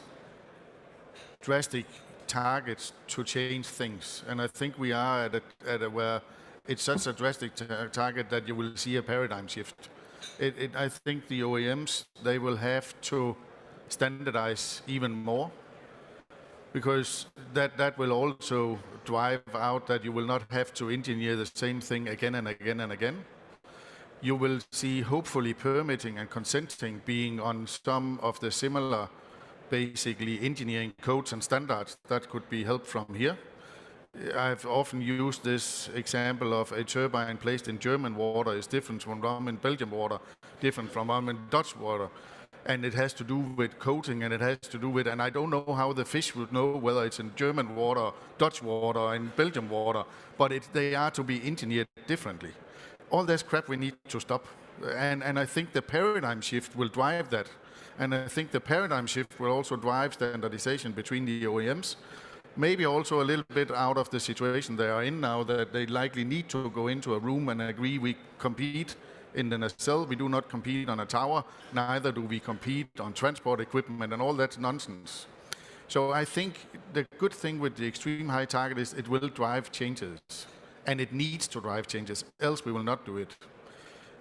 drastic targets to change things, and I think we are at a where it's such a drastic target that you will see a paradigm shift. I think the OEMs, they will have to standardize even more, because that will also drive out that you will not have to engineer the same thing again and again and again. You will see hopefully permitting and consenting being on some of the similar basically engineering codes and standards that could be helped from here. I've often used this example of a turbine placed in German water is different from one in Belgian water, different from one in Dutch water. And it has to do with coating, and it has to do with, and I don't know how the fish would know whether it's in German water, Dutch water, and Belgian water, but they are to be engineered differently. All this crap we need to stop. And I think the paradigm shift will drive that. And I think the paradigm shift will also drive standardization between the OEMs. Maybe also a little bit out of the situation they are in now, that they likely need to go into a room and agree we compete in the nacelle, we do not compete on a tower, neither do we compete on transport equipment, and all that nonsense. So I think the good thing with the extreme high target is it will drive changes, and it needs to drive changes, else we will not do it.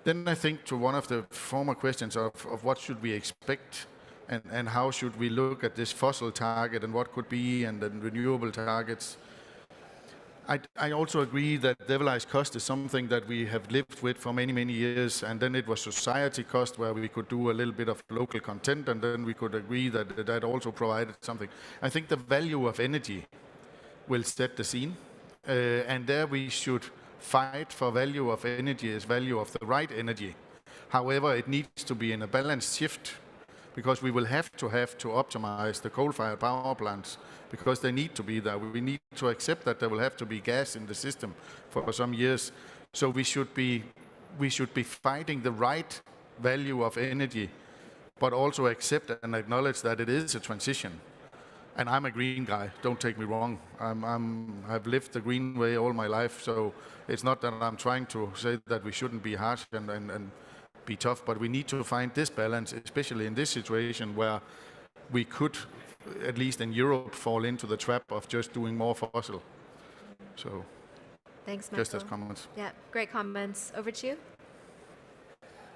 Then I think to one of the former questions of what should we expect, and how should we look at this fossil target and what could be, and the renewable targets. I also agree that levelized cost is something that we have lived with for many, many years, and then it was society cost where we could do a little bit of local content, and then we could agree that that also provided something. I think the value of energy will set the scene, and there we should fight for value of energy as value of the right energy. However, it needs to be in a balanced shift, because we will have to optimize the coal-fired power plants, because they need to be there. We need to accept that there will have to be gas in the system for some years. So we should be fighting the right value of energy, but also accept and acknowledge that it is a transition. And I'm a green guy, don't take me wrong. I've lived the green way all my life, so it's not that I'm trying to say that we shouldn't be harsh and be tough, but we need to find this balance, especially in this situation where we could, at least in Europe, fall into the trap of just doing more fossil. So Thanks, Michael. just as comments. Yeah, great comments. Over to you.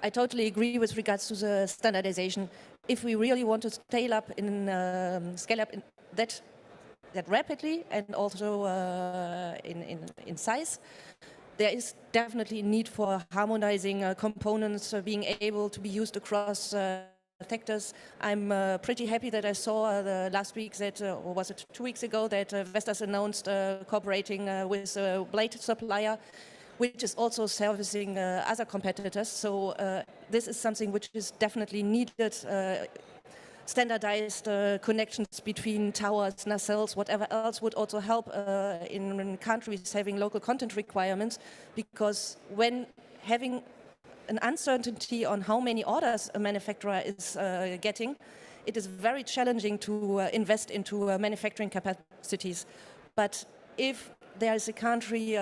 I totally agree with regards to the standardization. If we really want to scale up in that rapidly and also in size, there is definitely a need for harmonizing components being able to be used across sectors. I'm pretty happy that I saw last week that, or was it 2 weeks ago, that Vestas announced cooperating with a blade supplier, which is also servicing other competitors. So this is something which is definitely needed. Standardized connections between towers, nacelles, whatever else would also help in countries having local content requirements, because when having an uncertainty on how many orders a manufacturer is getting, it is very challenging to invest into manufacturing capacities. But if there is a country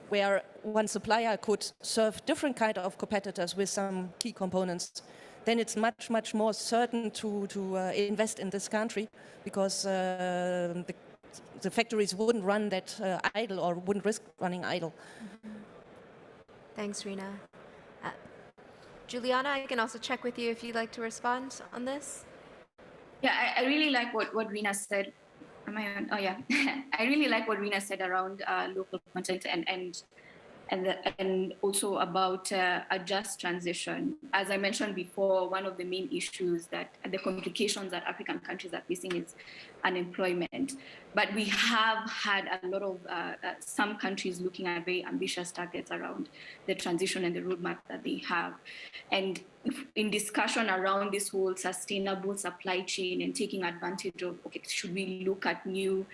where one supplier could serve different kind of competitors with some key components, then it's much, much more certain to invest in this country, because the factories wouldn't run that idle, or wouldn't risk running idle. Thanks, Rina. Juliana, I can also check with you if you'd like to respond on this. Yeah, I really like what Rina said. Am I on? Oh, yeah. I really like what Rina said around local content and also about a just transition. As I mentioned before, one of the main issues that the complications that African countries are facing is unemployment. But we have had a lot of some countries looking at very ambitious targets around the transition and the roadmap that they have. And in discussion around this whole sustainable supply chain and taking advantage of, okay, should we look at new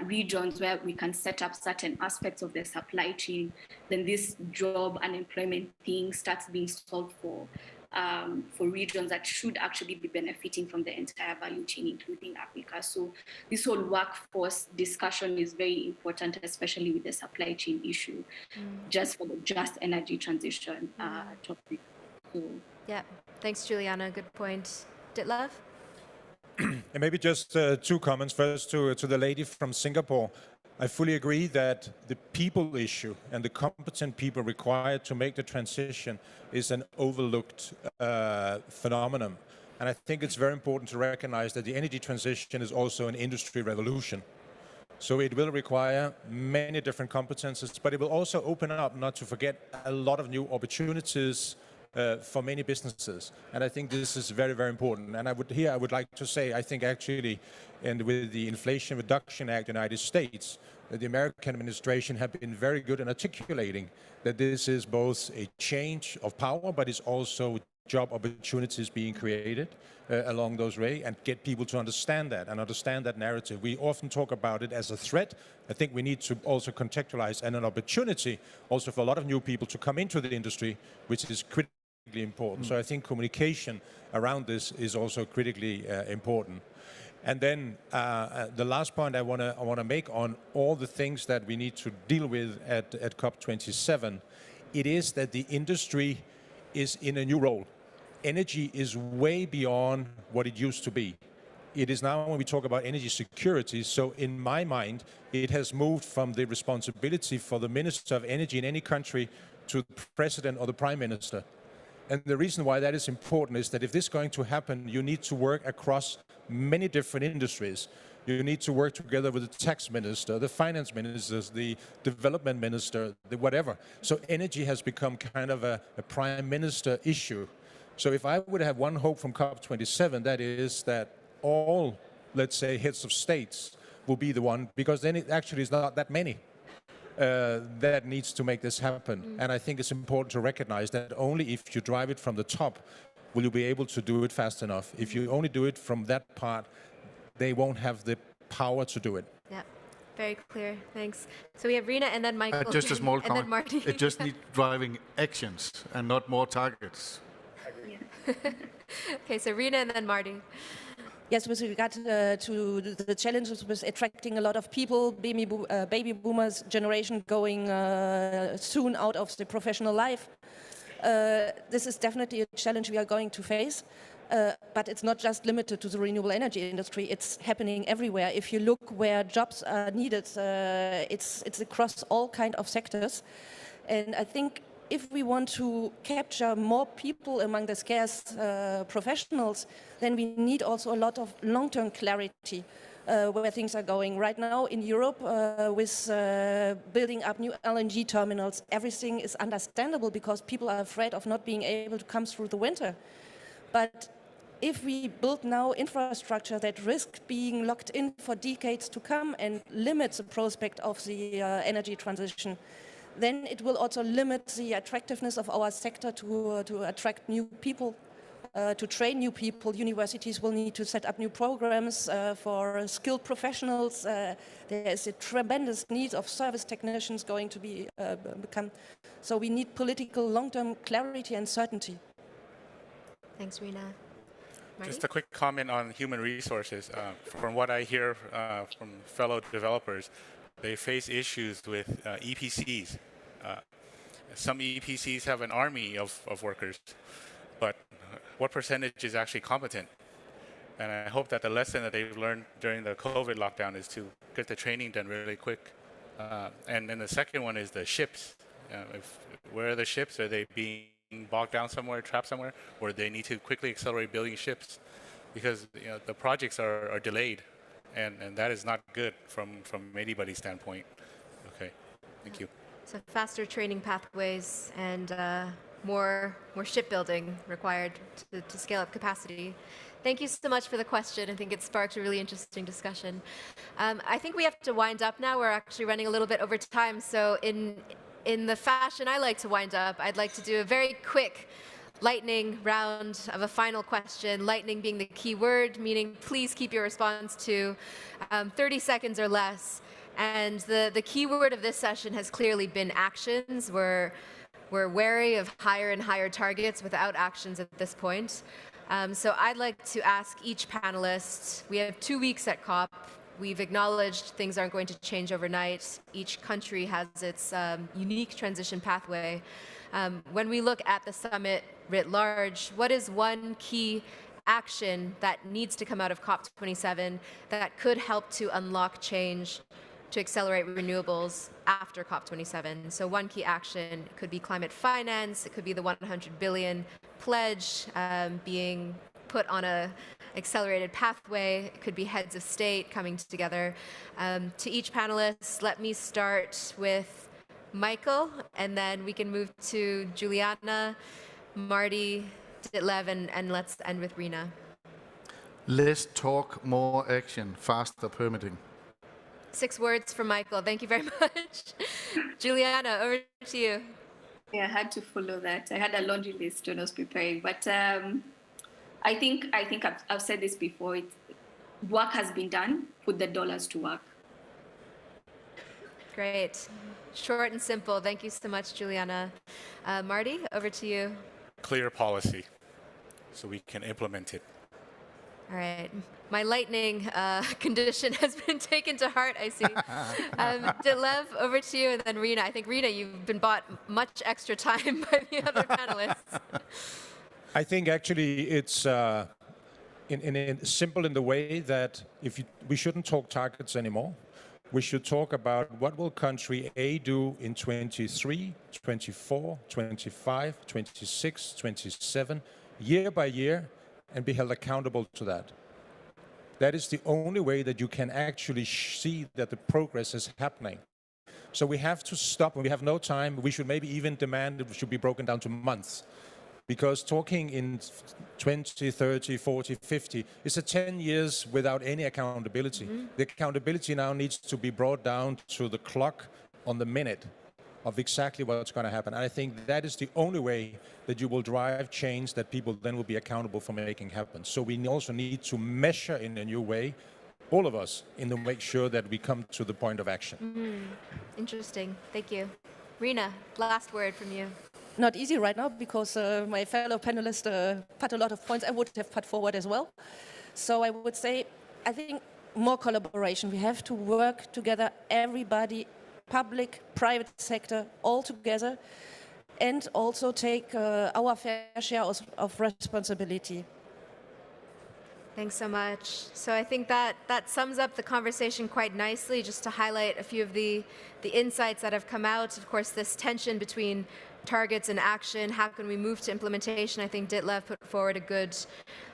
regions where we can set up certain aspects of the supply chain, then this job and employment thing starts being solved for regions that should actually be benefiting from the entire value chain, including Africa. So this whole workforce discussion is very important, especially with the supply chain issue, just for the just energy transition topic. So, yeah, thanks, Juliana. Good point. Ditlev? And maybe just 2 comments. First, to the lady from Singapore. I fully agree that the people issue and the competent people required to make the transition is an overlooked phenomenon. And I think it's very important to recognize that the energy transition is also an industry revolution. So it will require many different competences, but it will also open up, not to forget, a lot of new opportunities for many businesses. And I think this is very, very important. And I would like to say, I think actually, and with the Inflation Reduction Act in the United States, the American administration have been very good in articulating that this is both a change of power, but it's also job opportunities being created along those ways, and get people to understand that and understand that narrative. We often talk about it as a threat. I think we need to also contextualize and an opportunity also for a lot of new people to come into the industry, which is critically important. So I think communication around this is also critically important. And then the last point I want to make on all the things that we need to deal with at COP27, it is that the industry is in a new role. Energy is way beyond what it used to be. It is now, when we talk about energy security, so in my mind, it has moved from the responsibility for the Minister of Energy in any country to the President or the Prime Minister. And the reason why that is important is that if this is going to happen, you need to work across many different industries. You need to work together with the tax minister, the finance ministers, the development minister, the whatever. So energy has become kind of a prime minister issue. So if I would have one hope from COP27, that is that all, let's say, heads of states will be the one, because then it actually is not that many that needs to make this happen. And I think it's important to recognize that only if you drive it from the top will you be able to do it fast enough. If you only do it from that part, they won't have the power to do it. Yeah, very clear. Thanks. So we have Rina and then Michael. Just a small and comment. then Marty. It just needs driving actions and not more targets. Okay, so Rina and then Marty. Yes, with regard to the challenges with attracting a lot of people, baby boomers generation going soon out of the professional life, this is definitely a challenge we are going to face. But it's not just limited to the renewable energy industry. It's happening everywhere. If you look where jobs are needed, it's across all kind of sectors. And I think if we want to capture more people among the scarce professionals, then we need also a lot of long-term clarity where things are going. Right now in Europe, with building up new LNG terminals, everything is understandable because people are afraid of not being able to come through the winter. But if we build now infrastructure that risks being locked in for decades to come and limits the prospect of the energy transition, then it will also limit the attractiveness of our sector to attract new people, to train new people. Universities will need to set up new programs for skilled professionals. There is a tremendous need of service technicians going to become. So we need political long-term clarity and certainty. Thanks, Rina. Marty? Just a quick comment on human resources. From what I hear from fellow developers, they face issues with EPCs. Some EPCs have an army of workers, but what percentage is actually competent? And I hope that the lesson that they've learned during the COVID lockdown is to get the training done really quick. And then the second one is the ships. Where are the ships? Are they being bogged down somewhere, trapped somewhere, or they need to quickly accelerate building ships? Because the projects are delayed, and that is not good from anybody's standpoint. Okay, thank you. So faster training pathways and more shipbuilding required to scale up capacity. Thank you so much for the question. I think it sparked a really interesting discussion. I think we have to wind up now. We're actually running a little bit over time. So in the fashion I like to wind up, I'd like to do a very quick lightning round of a final question. Lightning being the key word, meaning please keep your response to 30 seconds or less. And the key word of this session has clearly been actions. We're wary of higher and higher targets without actions at this point. So I'd like to ask each panelist, we have 2 weeks at COP. We've acknowledged things aren't going to change overnight. Each country has its unique transition pathway. When we look at the summit writ large, what is one key action that needs to come out of COP27 that could help to unlock change to accelerate renewables after COP27? So one key action could be climate finance, it could be the 100 billion pledge being put on a accelerated pathway, it could be heads of state coming together. To each panelist, let me start with Michael, and then we can move to Juliana, Marty, Ditlev, and let's end with Rina. Less talk, more action, faster permitting. 6 words from Michael. Thank you very much. Juliana, over to you. Yeah, I had to follow that. I had a laundry list when I was preparing, but I think I've said this before. Work has been done. Put the dollars to work. Great. Short and simple. Thank you so much, Juliana. Marty, over to you. Clear policy, so we can implement it. All right. My lightning condition has been taken to heart, I see. Ditlev, over to you, and then Rina. I think, Rina, you've been bought much extra time by the other panelists. I think actually it's simple in the way that we shouldn't talk targets anymore. We should talk about what will country A do in 23, 24, 25, 26, 27, year by year, and be held accountable to that. That is the only way that you can actually see that the progress is happening. So we have to stop, and we have no time. We should maybe even demand it should be broken down to months. Because talking in 20, 30, 40, 50 is 10 years without any accountability. Mm-hmm. The accountability now needs to be brought down to the clock on the minute of exactly what's going to happen. And I think that is the only way that you will drive change that people then will be accountable for making happen. So we also need to measure in a new way, all of us, in to make sure that we come to the point of action. Mm-hmm. Interesting. Thank you. Rina, last word from you. Not easy right now because my fellow panelists put a lot of points I would have put forward as well. So I would say, I think more collaboration. We have to work together, everybody, public, private sector, all together, and also take our fair share of responsibility. Thanks so much. So I think that sums up the conversation quite nicely, just to highlight a few of the insights that have come out. Of course, this tension between targets and action, how can we move to implementation? I think Ditlev put forward a good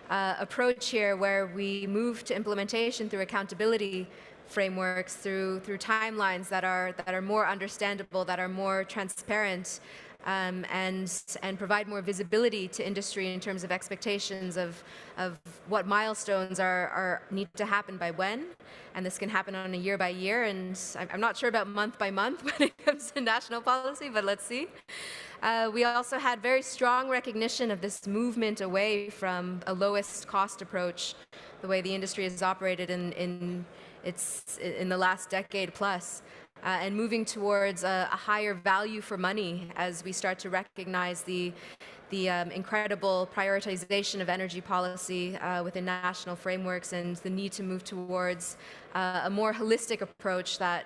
approach here, where we move to implementation through accountability frameworks, through timelines that are more understandable, that are more transparent, and provide more visibility to industry in terms of expectations of what milestones need to happen by when. And this can happen on a year by year, and I'm not sure about month by month when it comes to national policy, but let's see. We also had very strong recognition of this movement away from a lowest cost approach, the way the industry has operated in the last decade plus. And moving towards a higher value for money as we start to recognize the incredible prioritization of energy policy within national frameworks, and the need to move towards a more holistic approach that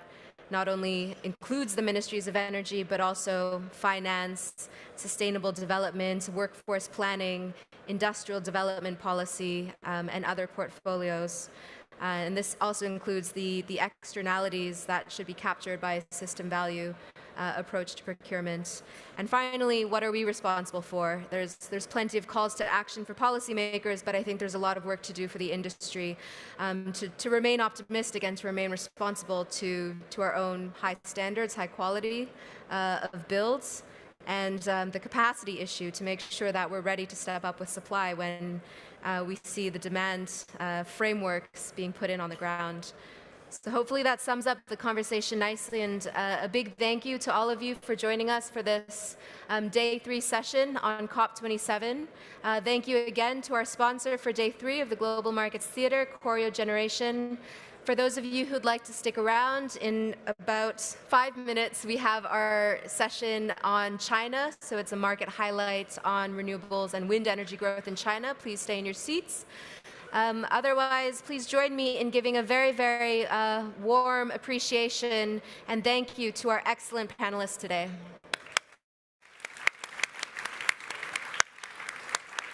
not only includes the ministries of energy, but also finance, sustainable development, workforce planning, industrial development policy, and other portfolios. And this also includes the externalities that should be captured by a system value approach to procurement. And finally, what are we responsible for? There's plenty of calls to action for policymakers, but I think there's a lot of work to do for the industry to remain optimistic and to remain responsible to our own high standards, high quality of builds, and the capacity issue to make sure that we're ready to step up with supply when we see the demand frameworks being put in on the ground. So hopefully that sums up the conversation nicely, and a big thank you to all of you for joining us for this Day 3 session on Cop27. Thank you again to our sponsor for Day 3 of the Global Markets Theatre, Choreo Generation. For those of you who'd like to stick around, in about 5 minutes, we have our session on China. So it's a market highlight on renewables and wind energy growth in China. Please stay in your seats. Otherwise, please join me in giving a very, very warm appreciation and thank you to our excellent panelists today.